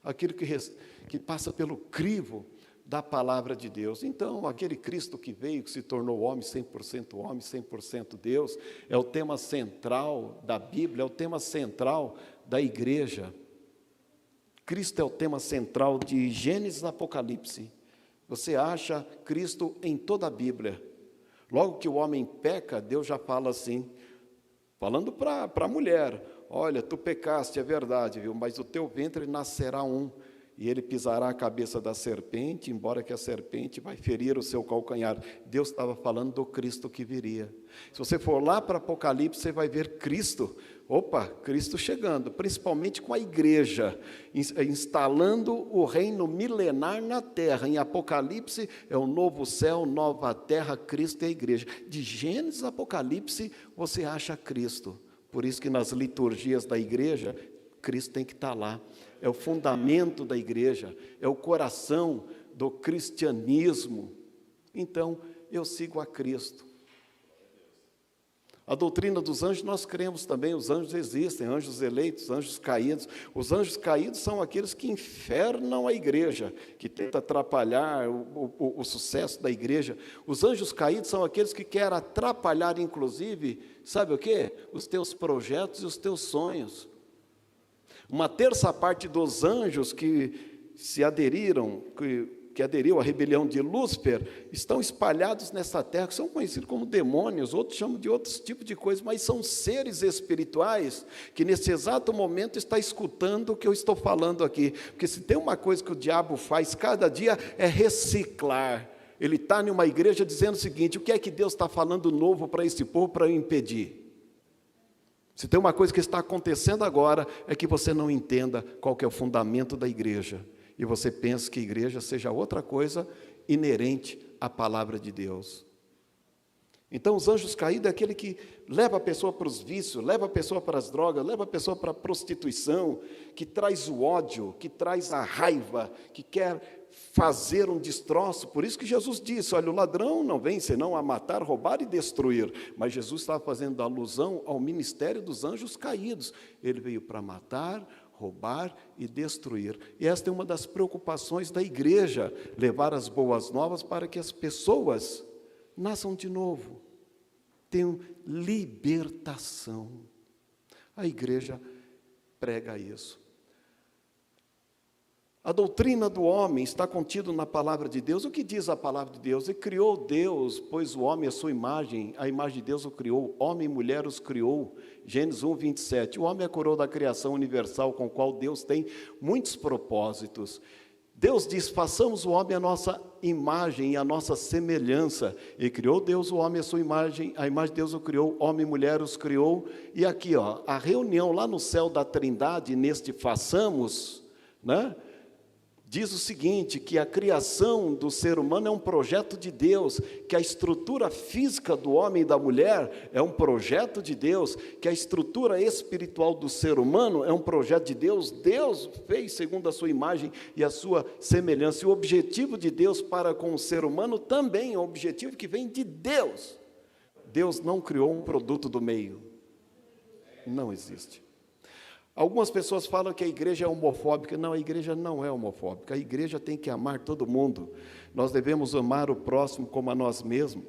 Aquilo que passa pelo crivo da palavra de Deus. Então, aquele Cristo que veio, que se tornou homem, 100% Deus, é o tema central da Bíblia, é o tema central da igreja. Cristo é o tema central de Gênesis e Apocalipse. Você acha Cristo em toda a Bíblia. Logo que o homem peca, Deus já fala assim, falando para a mulher, olha, tu pecaste, é verdade, viu? Mas o teu ventre nascerá e ele pisará a cabeça da serpente, embora que a serpente vai ferir o seu calcanhar. Deus estava falando do Cristo que viria. Se você for lá para Apocalipse, você vai ver Cristo, Cristo chegando, principalmente com a igreja, instalando o reino milenar na terra. Em Apocalipse é o novo céu, nova terra, Cristo é a igreja. De Gênesis a Apocalipse, você acha Cristo. Por isso que nas liturgias da igreja, Cristo tem que estar lá. É o fundamento da igreja, é o coração do cristianismo. Então, eu sigo a Cristo. A doutrina dos anjos, nós cremos também, os anjos existem, anjos eleitos, anjos caídos. Os anjos caídos são aqueles que infernam a igreja, que tentam atrapalhar o sucesso da igreja. Os anjos caídos são aqueles que querem atrapalhar, inclusive, sabe o quê? Os teus projetos e os teus sonhos. Uma terça parte dos anjos que se aderiram, que aderiu à rebelião de Lúcifer, estão espalhados nessa terra, que são conhecidos como demônios, outros chamam de outros tipos de coisas, mas são seres espirituais, que nesse exato momento está escutando o que eu estou falando aqui, porque se tem uma coisa que o diabo faz cada dia, é reciclar. Ele está em uma igreja dizendo o seguinte, o que é que Deus está falando novo para esse povo, para eu impedir? Se tem uma coisa que está acontecendo agora, é que você não entenda qual que é o fundamento da igreja, e você pensa que a igreja seja outra coisa inerente à palavra de Deus. Então, os anjos caídos é aquele que leva a pessoa para os vícios, leva a pessoa para as drogas, leva a pessoa para a prostituição, que traz o ódio, que traz a raiva, que quer fazer um destroço. Por isso que Jesus disse, olha, o ladrão não vem senão a matar, roubar e destruir. Mas Jesus estava fazendo alusão ao ministério dos anjos caídos. Ele veio para matar, roubar e destruir. E esta é uma das preocupações da igreja, levar as boas novas para que as pessoas nasçam de novo, tenham libertação. A igreja prega isso. A doutrina do homem está contida na palavra de Deus. O que diz a palavra de Deus? E criou Deus, pois o homem é a sua imagem, a imagem de Deus o criou, homem e mulher os criou. Gênesis 1, 27. O homem é a coroa da criação universal, com o qual Deus tem muitos propósitos. Deus diz, façamos o homem a nossa imagem e a nossa semelhança. E criou Deus o homem a sua imagem, a imagem de Deus o criou, homem e mulher os criou. E aqui, a reunião lá no céu da Trindade, neste façamos, né? Diz o seguinte, que a criação do ser humano é um projeto de Deus, que a estrutura física do homem e da mulher é um projeto de Deus, que a estrutura espiritual do ser humano é um projeto de Deus. Deus fez segundo a sua imagem e a sua semelhança. E o objetivo de Deus para com o ser humano também é um objetivo que vem de Deus. Deus não criou um produto do meio. Não existe. Algumas pessoas falam que a igreja é homofóbica. Não, a igreja não é homofóbica. A igreja tem que amar todo mundo. Nós devemos amar o próximo como a nós mesmos.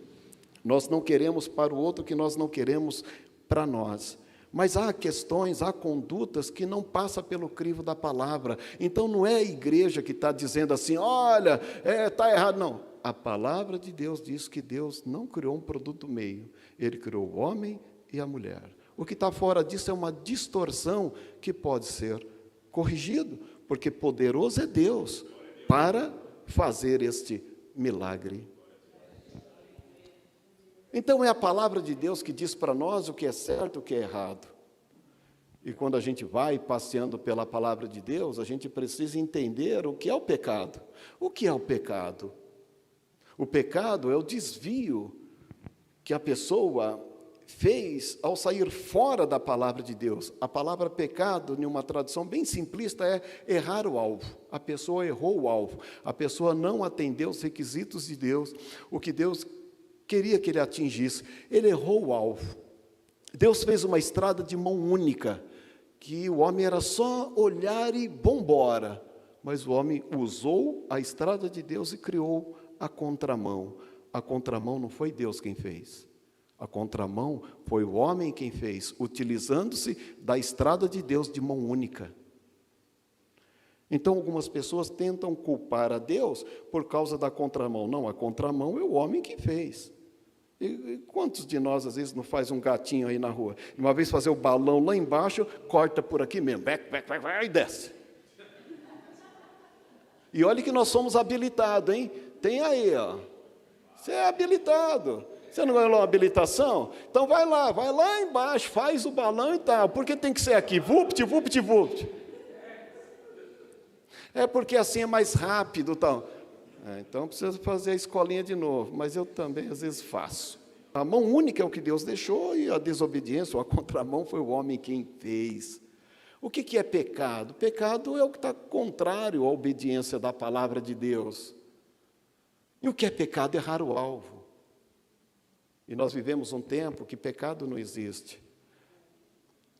Nós não queremos para o outro o que nós não queremos para nós. Mas há questões, há condutas que não passam pelo crivo da palavra. Então não é a igreja que está dizendo assim, olha, está errado. Não, a palavra de Deus diz que Deus não criou um produto meio. Ele criou o homem e a mulher. O que está fora disso é uma distorção que pode ser corrigido, porque poderoso é Deus para fazer este milagre. Então é a palavra de Deus que diz para nós o que é certo e o que é errado. E quando a gente vai passeando pela palavra de Deus, a gente precisa entender o que é o pecado. O que é o pecado? O pecado é o desvio que a pessoa fez ao sair fora da palavra de Deus. A palavra pecado, em uma tradução bem simplista, é errar o alvo. A pessoa errou o alvo. A pessoa não atendeu os requisitos de Deus, o que Deus queria que ele atingisse. Ele errou o alvo. Deus fez uma estrada de mão única, que o homem era só olhar e vambora. Mas o homem usou a estrada de Deus e criou a contramão. A contramão não foi Deus quem fez. A contramão foi o homem quem fez, utilizando-se da estrada de Deus de mão única. Então, algumas pessoas tentam culpar a Deus por causa da contramão. Não, a contramão é o homem que fez. E quantos de nós, às vezes, não faz um gatinho aí na rua? Uma vez fazer o balão lá embaixo, corta por aqui mesmo, e desce. E olha que nós somos habilitados, hein? Tem aí, ó. Você é habilitado. Você não ganhou uma habilitação? Então vai lá embaixo, faz o balão e tal. Por que tem que ser aqui? Vupt, vupt, vupt. É porque assim é mais rápido, tal. Então precisa fazer a escolinha de novo, mas eu também às vezes faço. A mão única é o que Deus deixou e a desobediência, ou a contramão, foi o homem quem fez. O que é pecado? Pecado é o que está contrário à obediência da palavra de Deus. E o que é pecado? Errar o alvo. E nós vivemos um tempo que pecado não existe.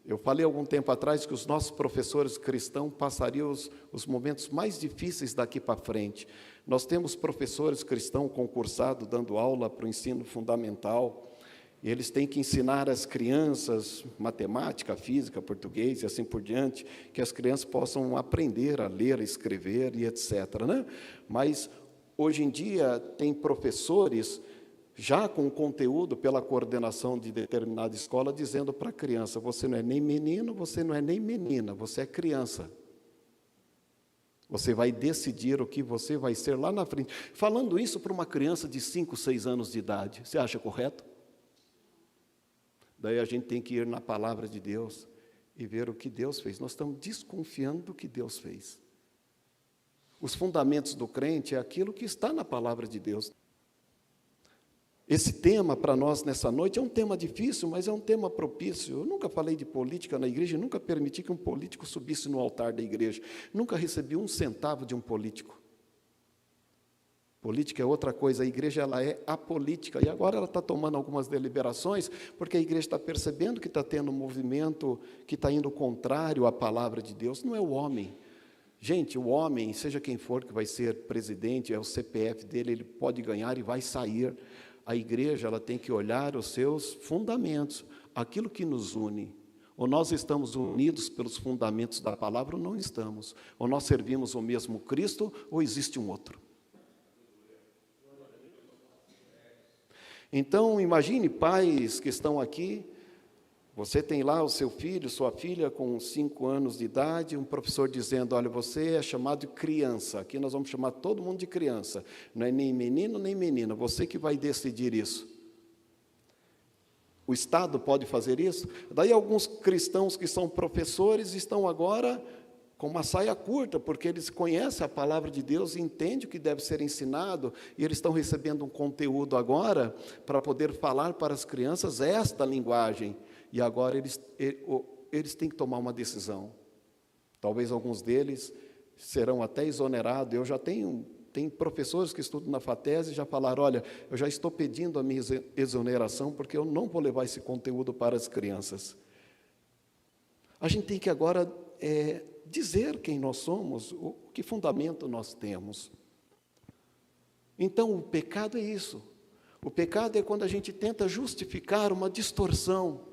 Eu falei algum tempo atrás que os nossos professores cristãos passariam os momentos mais difíceis daqui para frente. Nós temos professores cristãos concursados, dando aula para o ensino fundamental, e eles têm que ensinar às crianças matemática, física, português e assim por diante, que as crianças possam aprender a ler, a escrever e etc., né? Mas, hoje em dia, tem professores já com conteúdo pela coordenação de determinada escola, dizendo para a criança, você não é nem menino, você não é nem menina, você é criança. Você vai decidir o que você vai ser lá na frente. Falando isso para uma criança de 5, 6 anos de idade, você acha correto? Daí a gente tem que ir na palavra de Deus e ver o que Deus fez. Nós estamos desconfiando do que Deus fez. Os fundamentos do crente é aquilo que está na palavra de Deus. Esse tema para nós nessa noite é um tema difícil, mas é um tema propício. Eu nunca falei de política na igreja, nunca permiti que um político subisse no altar da igreja. Nunca recebi um centavo de um político. Política é outra coisa, a igreja ela é apolítica, e agora ela está tomando algumas deliberações, porque a igreja está percebendo que está tendo um movimento que está indo contrário à palavra de Deus, não é o homem. Gente, o homem, seja quem for que vai ser presidente, é o CPF dele, ele pode ganhar e vai sair. A igreja ela tem que olhar os seus fundamentos, aquilo que nos une. Ou nós estamos unidos pelos fundamentos da palavra ou não estamos. Ou nós servimos o mesmo Cristo ou existe um outro. Então, imagine pais que estão aqui, você tem lá o seu filho, sua filha com 5 anos de idade, um professor dizendo, olha, você é chamado de criança, aqui nós vamos chamar todo mundo de criança, não é nem menino nem menina, você que vai decidir isso. O Estado pode fazer isso? Daí alguns cristãos que são professores estão agora com uma saia curta, porque eles conhecem a palavra de Deus e entendem o que deve ser ensinado, e eles estão recebendo um conteúdo agora para poder falar para as crianças esta linguagem. E agora eles têm que tomar uma decisão. Talvez alguns deles serão até exonerados. Eu já tenho professores que estudam na FATES e já falaram, olha, eu já estou pedindo a minha exoneração, porque eu não vou levar esse conteúdo para as crianças. A gente tem que agora dizer quem nós somos, que fundamento nós temos. Então, o pecado é isso. O pecado é quando a gente tenta justificar uma distorção.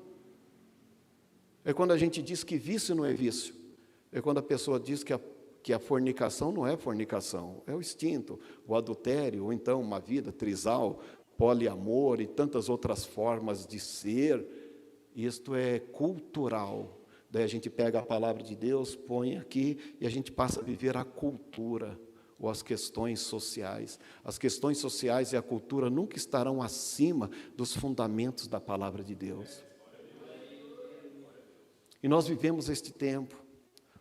É quando a gente diz que vício não é vício. É quando a pessoa diz que a fornicação não é fornicação, é o instinto, o adultério, ou então uma vida trisal, poliamor e tantas outras formas de ser. Isto é cultural. Daí a gente pega a palavra de Deus, põe aqui e a gente passa a viver a cultura ou as questões sociais. As questões sociais e a cultura nunca estarão acima dos fundamentos da palavra de Deus. E nós vivemos este tempo,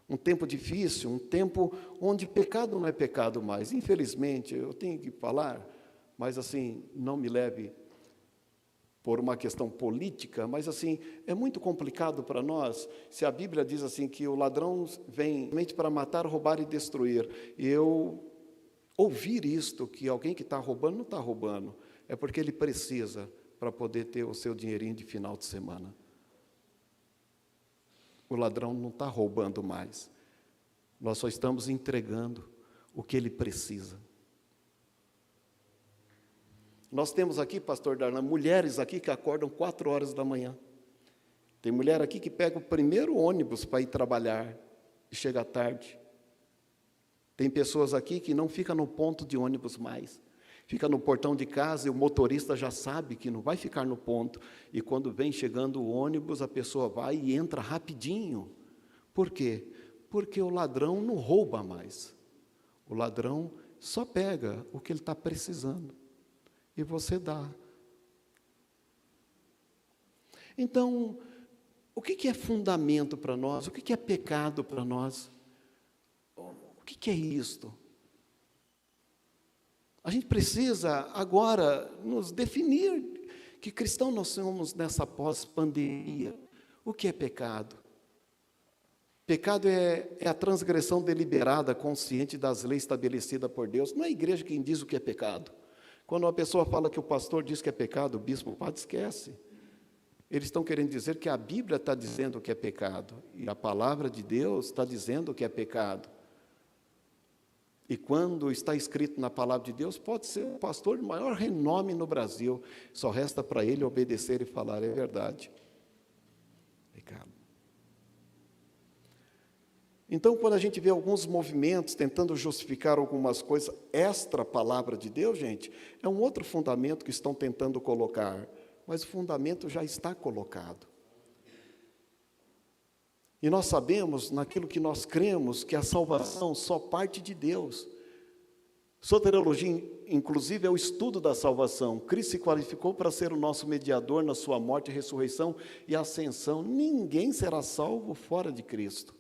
um tempo difícil, um tempo onde pecado não é pecado mais. Infelizmente, eu tenho que falar, mas assim, não me leve por uma questão política, mas assim, é muito complicado para nós, se a Bíblia diz assim, que o ladrão vem somente para matar, roubar e destruir, e eu ouvir isto, que alguém que está roubando, não está roubando, é porque ele precisa para poder ter o seu dinheirinho de final de semana. O ladrão não está roubando mais, nós só estamos entregando o que ele precisa. Nós temos aqui, pastor Darlan, mulheres aqui que acordam 4 horas da manhã. Tem mulher aqui que pega o primeiro ônibus para ir trabalhar e chega tarde. Tem pessoas aqui que não ficam no ponto de ônibus mais. Fica no portão de casa e o motorista já sabe que não vai ficar no ponto. E quando vem chegando o ônibus, a pessoa vai e entra rapidinho. Por quê? Porque o ladrão não rouba mais. O ladrão só pega o que ele está precisando. E você dá. Então, o que é fundamento para nós? O que é pecado para nós? O que é isto? A gente precisa agora nos definir que cristão nós somos nessa pós-pandemia. O que é pecado? Pecado é a transgressão deliberada, consciente das leis estabelecidas por Deus. Não é a igreja quem diz o que é pecado. Quando uma pessoa fala que o pastor diz que é pecado, o bispo, o padre, esquece. Eles estão querendo dizer que a Bíblia está dizendo que é pecado, e a palavra de Deus está dizendo que é pecado. E quando está escrito na palavra de Deus, pode ser o pastor de maior renome no Brasil, só resta para ele obedecer e falar, é verdade. Pecado. Então, quando a gente vê alguns movimentos tentando justificar algumas coisas extra palavra de Deus, gente, é um outro fundamento que estão tentando colocar, mas o fundamento já está colocado. E nós sabemos, naquilo que nós cremos, que a salvação só parte de Deus. Soteriologia, inclusive, é o estudo da salvação. Cristo se qualificou para ser o nosso mediador na sua morte, ressurreição e ascensão. Ninguém será salvo fora de Cristo.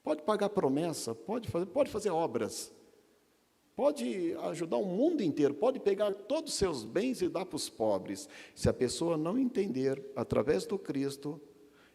Pode pagar promessa, pode fazer obras, pode ajudar o mundo inteiro, pode pegar todos os seus bens e dar para os pobres. Se a pessoa não entender, através do Cristo,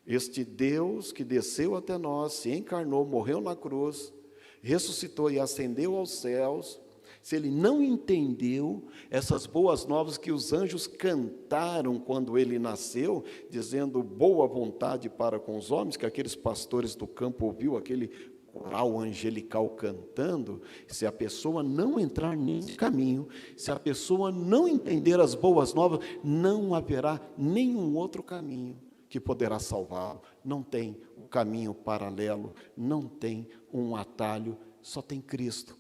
este Deus que desceu até nós, se encarnou, morreu na cruz, ressuscitou e ascendeu aos céus, se ele não entendeu essas boas novas que os anjos cantaram quando ele nasceu, dizendo boa vontade para com os homens, que aqueles pastores do campo ouviu aquele coral angelical cantando, se a pessoa não entrar nesse caminho, se a pessoa não entender as boas novas, não haverá nenhum outro caminho que poderá salvá-lo. Não tem um caminho paralelo, não tem um atalho, só tem Cristo.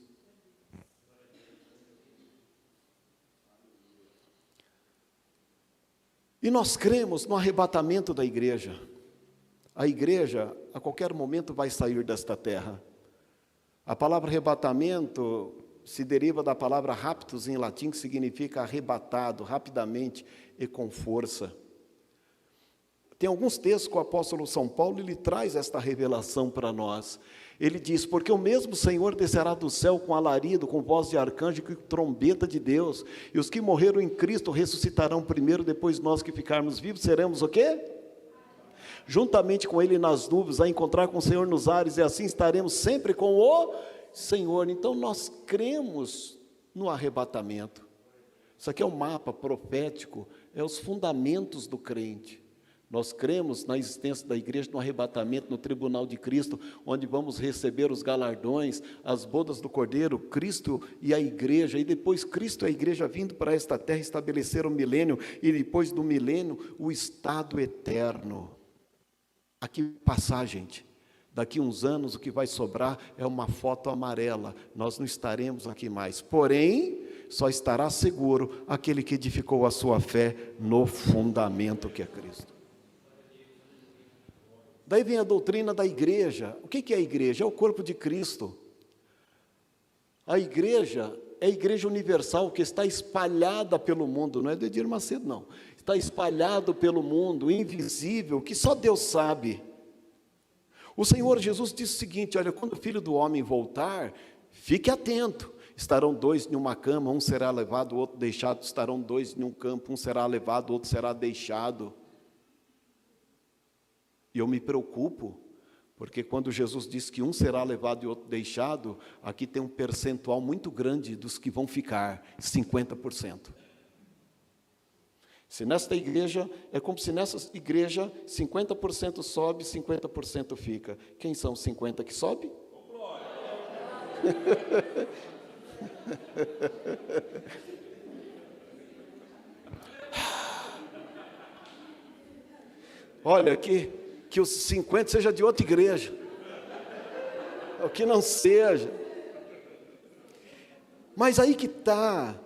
E nós cremos no arrebatamento da igreja. A igreja, a qualquer momento, vai sair desta terra. A palavra arrebatamento se deriva da palavra raptus, em latim, que significa arrebatado, rapidamente e com força. Tem alguns textos que o apóstolo São Paulo, ele traz esta revelação para nós. Ele diz, porque o mesmo Senhor descerá do céu com alarido, com voz de arcanjo e com trombeta de Deus, e os que morreram em Cristo ressuscitarão primeiro, depois nós que ficarmos vivos, seremos o quê? Juntamente com Ele nas nuvens, a encontrar com o Senhor nos ares, e assim estaremos sempre com o Senhor. Então nós cremos no arrebatamento. Isso aqui é um mapa profético, é os fundamentos do crente. Nós cremos na existência da igreja, no arrebatamento, no tribunal de Cristo, onde vamos receber os galardões, as bodas do Cordeiro, Cristo e a igreja, e depois Cristo e a igreja vindo para esta terra estabelecer o milênio, e depois do milênio, o estado eterno. Aqui passar, gente, daqui uns anos o que vai sobrar é uma foto amarela, nós não estaremos aqui mais, porém, só estará seguro aquele que edificou a sua fé no fundamento que é Cristo. Daí vem a doutrina da igreja. O que é a igreja? É o corpo de Cristo. A igreja é a igreja universal que está espalhada pelo mundo, não é do Edir Macedo, não. Está espalhado pelo mundo, invisível, que só Deus sabe. O Senhor Jesus disse o seguinte: olha, quando o Filho do Homem voltar, fique atento. Estarão dois em uma cama, um será levado, o outro deixado. Estarão dois em um campo, um será levado, o outro será deixado. E eu me preocupo, porque quando Jesus disse que um será levado e outro deixado, aqui tem um percentual muito grande dos que vão ficar, 50%. Se nesta igreja, é como se nessa igreja 50% sobe, 50% fica. Quem são os 50 que sobe? Olha, que os 50 seja de outra igreja, o que não seja. Mas aí que está,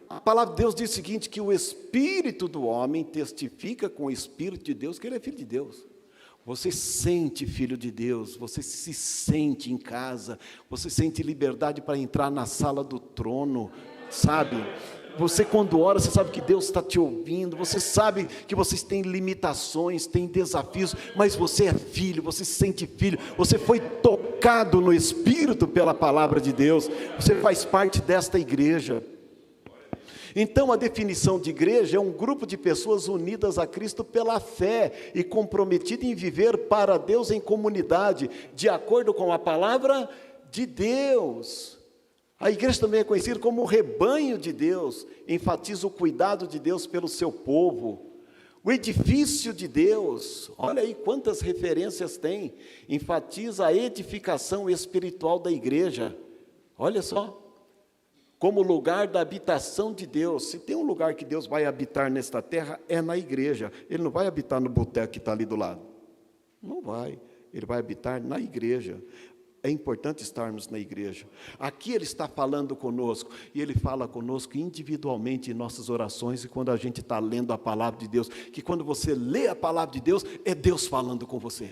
a palavra de Deus diz o seguinte, que o Espírito do homem testifica com o Espírito de Deus que ele é filho de Deus. Você sente filho de Deus, você se sente em casa, você sente liberdade para entrar na sala do trono, sabe? Você quando ora, você sabe que Deus está te ouvindo, você sabe que vocês têm limitações, têm desafios, mas você é filho, você se sente filho, você foi tocado no Espírito pela palavra de Deus, você faz parte desta igreja. Então, a definição de igreja é um grupo de pessoas unidas a Cristo pela fé e comprometidas em viver para Deus em comunidade, de acordo com a palavra de Deus. A igreja também é conhecida como o rebanho de Deus, enfatiza o cuidado de Deus pelo seu povo. O edifício de Deus, olha aí quantas referências tem, enfatiza a edificação espiritual da igreja. Olha só. Como lugar da habitação de Deus. Se tem um lugar que Deus vai habitar nesta terra, é na igreja. Ele não vai habitar no boteco que está ali do lado. Não vai. Ele vai habitar na igreja. É importante estarmos na igreja. Aqui Ele está falando conosco, e Ele fala conosco individualmente em nossas orações, e quando a gente está lendo a palavra de Deus, que quando você lê a palavra de Deus, é Deus falando com você.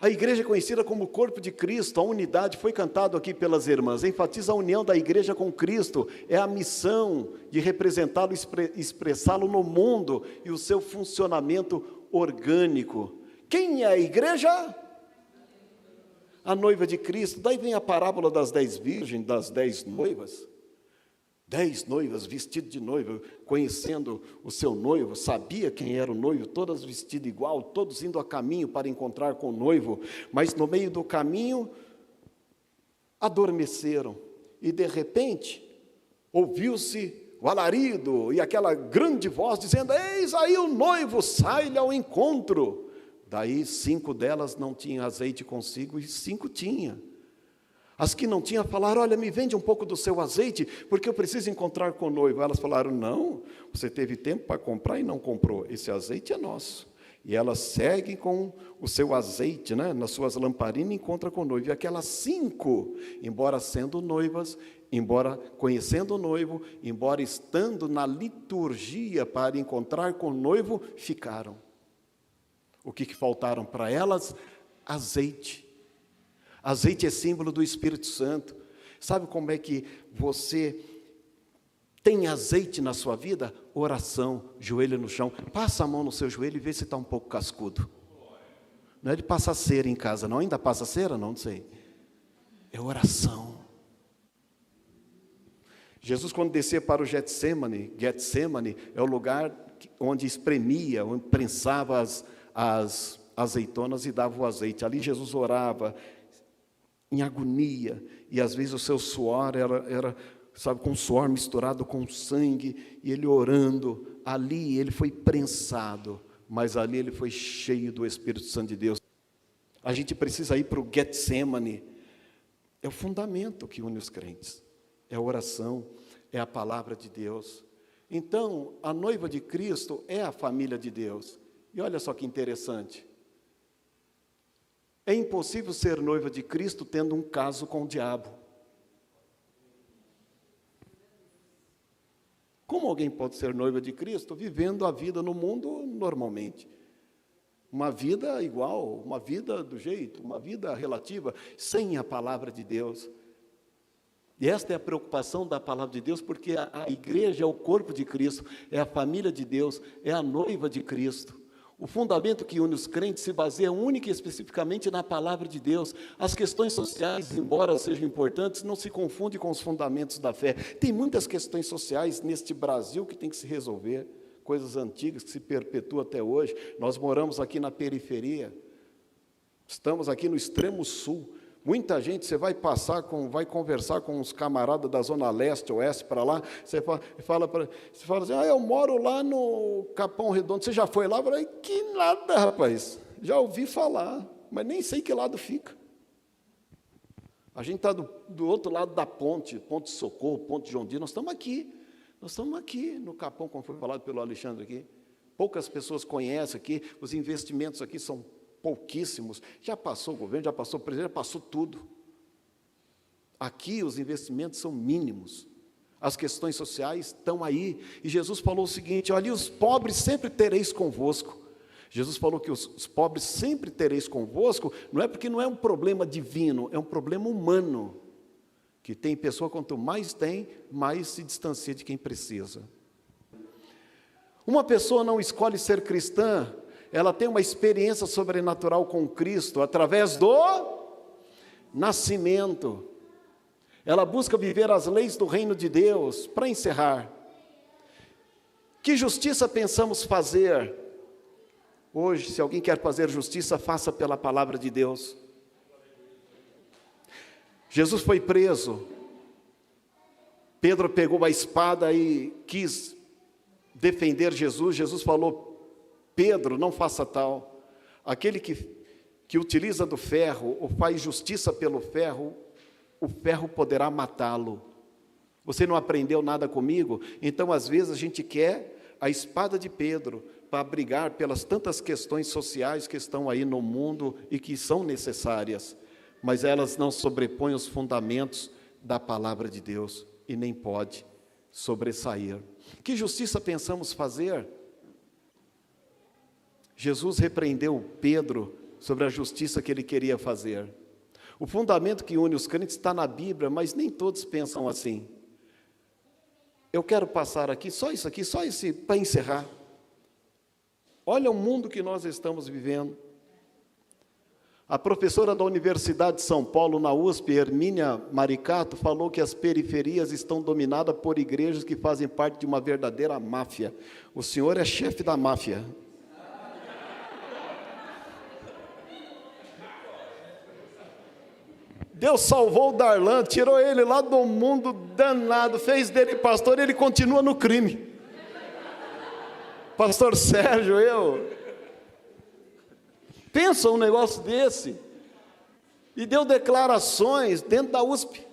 A igreja é conhecida como o corpo de Cristo, a unidade, foi cantado aqui pelas irmãs, enfatiza a união da igreja com Cristo, é a missão de representá-lo, expressá-lo no mundo e o seu funcionamento orgânico. Quem é a igreja? A noiva de Cristo. Daí vem a parábola das 10 virgens, das 10 noivas. 10 noivas vestidas de noiva, conhecendo o seu noivo, sabia quem era o noivo, todas vestidas igual, todos indo a caminho para encontrar com o noivo, mas no meio do caminho, adormeceram, e de repente, ouviu-se o alarido, e aquela grande voz dizendo, eis aí o noivo, sai-lhe ao encontro. Daí 5 delas não tinham azeite consigo, e 5 tinham. As que não tinham falaram, olha, me vende um pouco do seu azeite, porque eu preciso encontrar com o noivo. Elas falaram, não, você teve tempo para comprar e não comprou, esse azeite é nosso. E elas seguem com o seu azeite, né, nas suas lamparinas e encontram com o noivo. E aquelas 5, embora sendo noivas, embora conhecendo o noivo, embora estando na liturgia para encontrar com o noivo, ficaram. O que faltaram para elas? Azeite. Azeite é símbolo do Espírito Santo. Sabe como é que você tem azeite na sua vida? Oração, joelho no chão. Passa a mão no seu joelho e vê se está um pouco cascudo. Não é de passar cera em casa, não. Ainda passa cera? Não sei. É oração. Jesus, quando descia para o Getsemane é o lugar onde espremia, onde prensava as azeitonas e dava o azeite. Ali Jesus orava em agonia, e às vezes o seu suor era, sabe, com suor misturado com sangue, e ele orando, ali ele foi prensado, mas ali ele foi cheio do Espírito Santo de Deus. A gente precisa ir para o Getsemane, é o fundamento que une os crentes, é a oração, é a palavra de Deus. Então, a noiva de Cristo é a família de Deus, e olha só que interessante, é impossível ser noiva de Cristo tendo um caso com o diabo. Como alguém pode ser noiva de Cristo vivendo a vida no mundo normalmente? Uma vida igual, uma vida do jeito, uma vida relativa, sem a palavra de Deus. E esta é a preocupação da palavra de Deus, porque a igreja é o corpo de Cristo, é a família de Deus, é a noiva de Cristo. O fundamento que une os crentes se baseia única e especificamente na palavra de Deus. As questões sociais, embora sejam importantes, não se confundem com os fundamentos da fé. Tem muitas questões sociais neste Brasil que tem que se resolver, coisas antigas que se perpetuam até hoje. Nós moramos aqui na periferia, estamos aqui no extremo sul. Muita gente, você vai conversar com uns camaradas da Zona Leste, Oeste, para lá, você fala assim, eu moro lá no Capão Redondo, você já foi lá? Eu falei, que nada, rapaz, já ouvi falar, mas nem sei que lado fica. A gente está do outro lado da ponte de Socorro, ponte João Dias, nós estamos aqui no Capão, como foi falado pelo Alexandre aqui. Poucas pessoas conhecem aqui, os investimentos aqui são pouquíssimos, já passou o governo, já passou o presidente, já passou tudo. Aqui os investimentos são mínimos, as questões sociais estão aí, e Jesus falou o seguinte, olha, os pobres sempre tereis convosco. Jesus falou que os pobres sempre tereis convosco, não é porque não é um problema divino, é um problema humano, que tem pessoa, quanto mais tem, mais se distancia de quem precisa. Uma pessoa não escolhe ser cristã, ela tem uma experiência sobrenatural com Cristo, através do nascimento. Ela busca viver as leis do reino de Deus. Para encerrar, que justiça pensamos fazer? Hoje, se alguém quer fazer justiça, faça pela palavra de Deus. Jesus foi preso. Pedro pegou a espada e quis defender Jesus. Jesus falou, Pedro, não faça tal. Aquele que utiliza do ferro, ou faz justiça pelo ferro, o ferro poderá matá-lo. Você não aprendeu nada comigo? Então, às vezes, a gente quer a espada de Pedro para brigar pelas tantas questões sociais que estão aí no mundo e que são necessárias, mas elas não sobrepõem os fundamentos da palavra de Deus e nem pode sobressair. Que justiça pensamos fazer? Jesus repreendeu Pedro sobre a justiça que ele queria fazer. O fundamento que une os crentes está na Bíblia, mas nem todos pensam assim. Eu quero passar aqui, só isso para encerrar. Olha o mundo que nós estamos vivendo. A professora da Universidade de São Paulo, na USP, Hermínia Maricato, falou que as periferias estão dominadas por igrejas que fazem parte de uma verdadeira máfia. O senhor é chefe da máfia. Deus salvou o Darlan, tirou ele lá do mundo danado, fez dele pastor, e ele continua no crime. Pastor Sérgio, pensa um negócio desse, e deu declarações dentro da USP.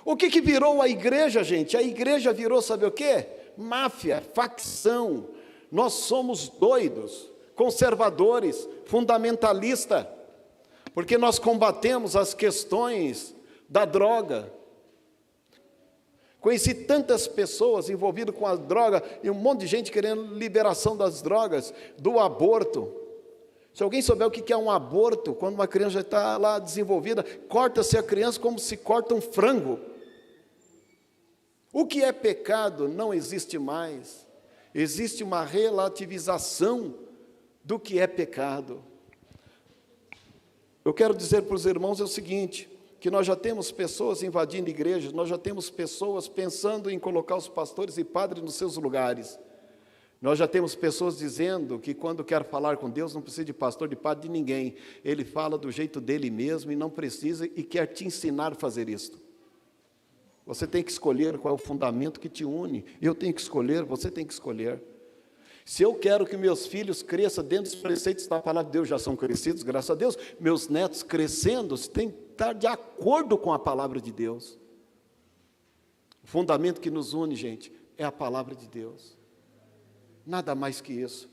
O que virou a igreja, gente? A igreja virou, sabe o quê? Máfia, facção. Nós somos doidos, conservadores, fundamentalistas, porque nós combatemos as questões da droga. Conheci tantas pessoas envolvidas com a droga, e um monte de gente querendo liberação das drogas, do aborto. Se alguém souber o que é um aborto, quando uma criança já está lá desenvolvida, corta-se a criança como se corta um frango. O que é pecado não existe mais. Existe uma relativização do que é pecado. Eu quero dizer para os irmãos o seguinte, que nós já temos pessoas invadindo igrejas, nós já temos pessoas pensando em colocar os pastores e padres nos seus lugares. Nós já temos pessoas dizendo que quando quer falar com Deus não precisa de pastor, de padre, de ninguém. Ele fala do jeito dele mesmo e não precisa, e quer te ensinar a fazer isso. Você tem que escolher qual é o fundamento que te une. Eu tenho que escolher, você tem que escolher. Se eu quero que meus filhos cresçam dentro dos preceitos da palavra de Deus, já são crescidos, graças a Deus, meus netos crescendo, tem que estar de acordo com a palavra de Deus. O fundamento que nos une, gente, é a palavra de Deus. Nada mais que isso.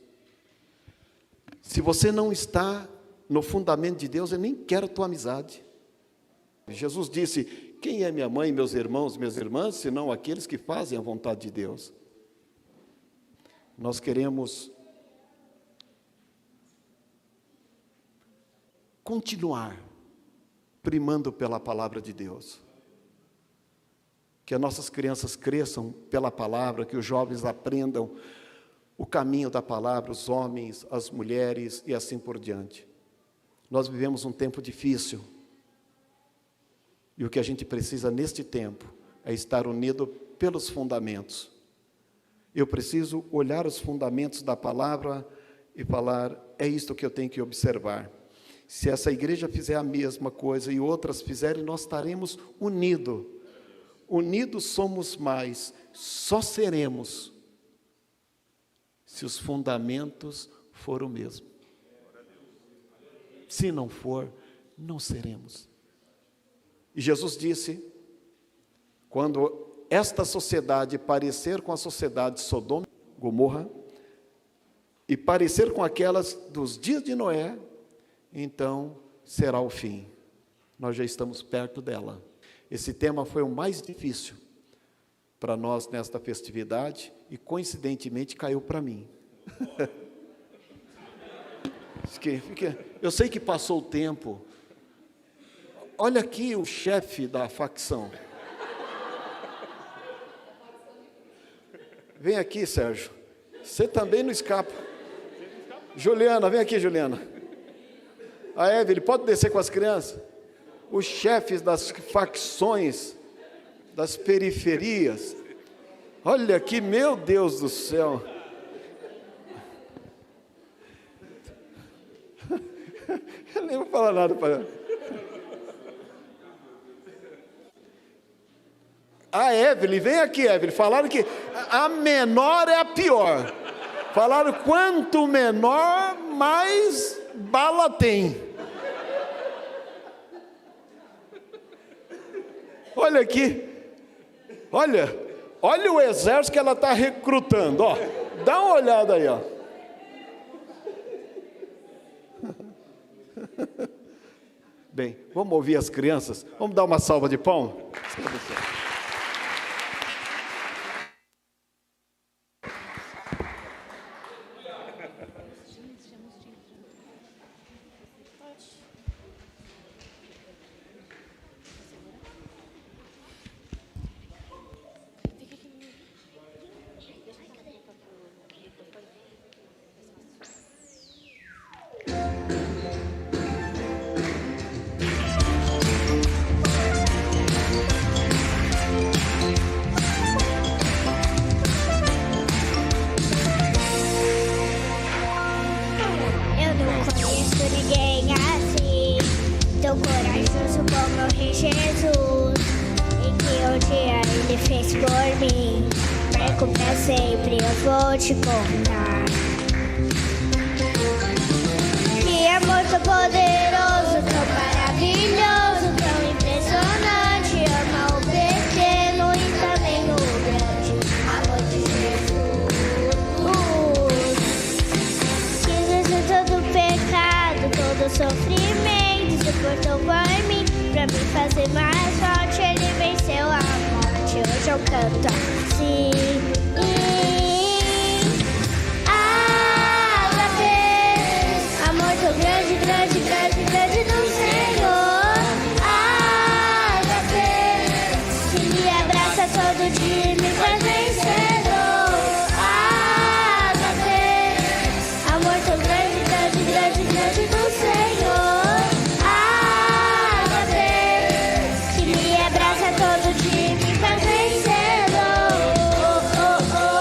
Se você não está no fundamento de Deus, eu nem quero tua amizade. Jesus disse, quem é minha mãe, meus irmãos, minhas irmãs, senão aqueles que fazem a vontade de Deus. Nós queremos continuar primando pela palavra de Deus. Que as nossas crianças cresçam pela palavra, que os jovens aprendam o caminho da palavra, os homens, as mulheres e assim por diante. Nós vivemos um tempo difícil. E o que a gente precisa neste tempo é estar unido pelos fundamentos. Eu preciso olhar os fundamentos da palavra e falar, é isto que eu tenho que observar. Se essa igreja fizer a mesma coisa e outras fizerem, nós estaremos unidos. Unidos somos mais, só seremos se os fundamentos forem o mesmo. Se não for, não seremos. E Jesus disse, quando esta sociedade parecer com a sociedade de Sodoma e Gomorra, e parecer com aquelas dos dias de Noé, então será o fim. Nós já estamos perto dela. Esse tema foi o mais difícil para nós nesta festividade, e coincidentemente caiu para mim. Eu sei que passou o tempo. Olha aqui o chefe da facção. Vem aqui, Sérgio. Você também não escapa. Juliana, vem aqui, Juliana. A Evelyn, pode descer com as crianças? Os chefes das facções, das periferias. Olha aqui, meu Deus do céu. Eu nem vou falar nada para ela. A Evelyn, vem aqui, Evelyn. Falaram que a menor é a pior. Falaram quanto menor, mais bala tem. Olha aqui. Olha o exército que ela está recrutando. Ó, dá uma olhada aí, ó. Bem, vamos ouvir as crianças? Vamos dar uma salva de palmas? Te contar que amor tão poderoso, tão maravilhoso, tão impressionante, ama o pequeno e também o grande, amor de Jesus, que venceu todo pecado, todo sofrimento, suportou por mim, pra me fazer mais forte, ele venceu a morte. Hoje eu canto assim. Grande, grande, grande, grande do Senhor, Ágape, que me abraça todo dia e me faz vencedor, Ágape, amor tão grande, grande, grande, grande do Senhor, Ágape, que me abraça todo dia e me faz vencedor, oh, oh, oh.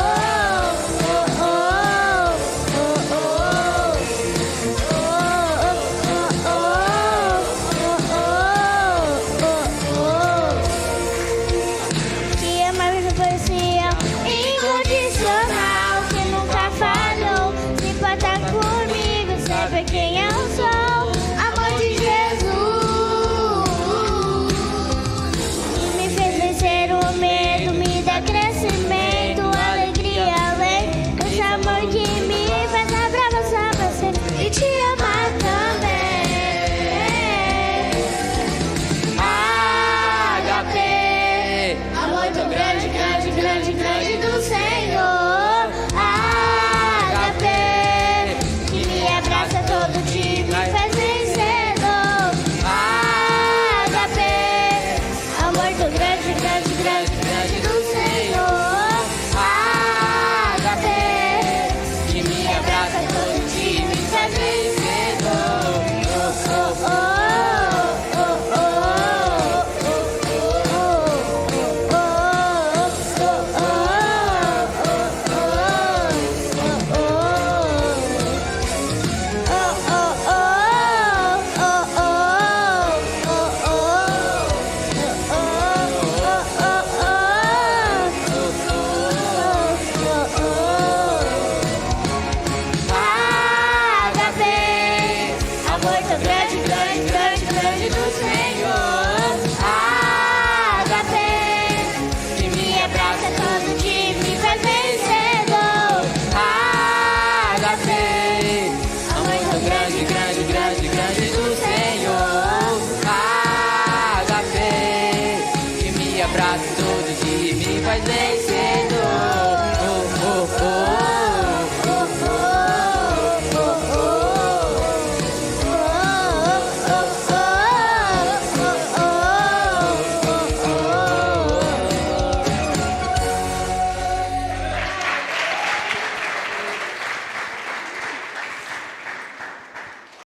vencerei.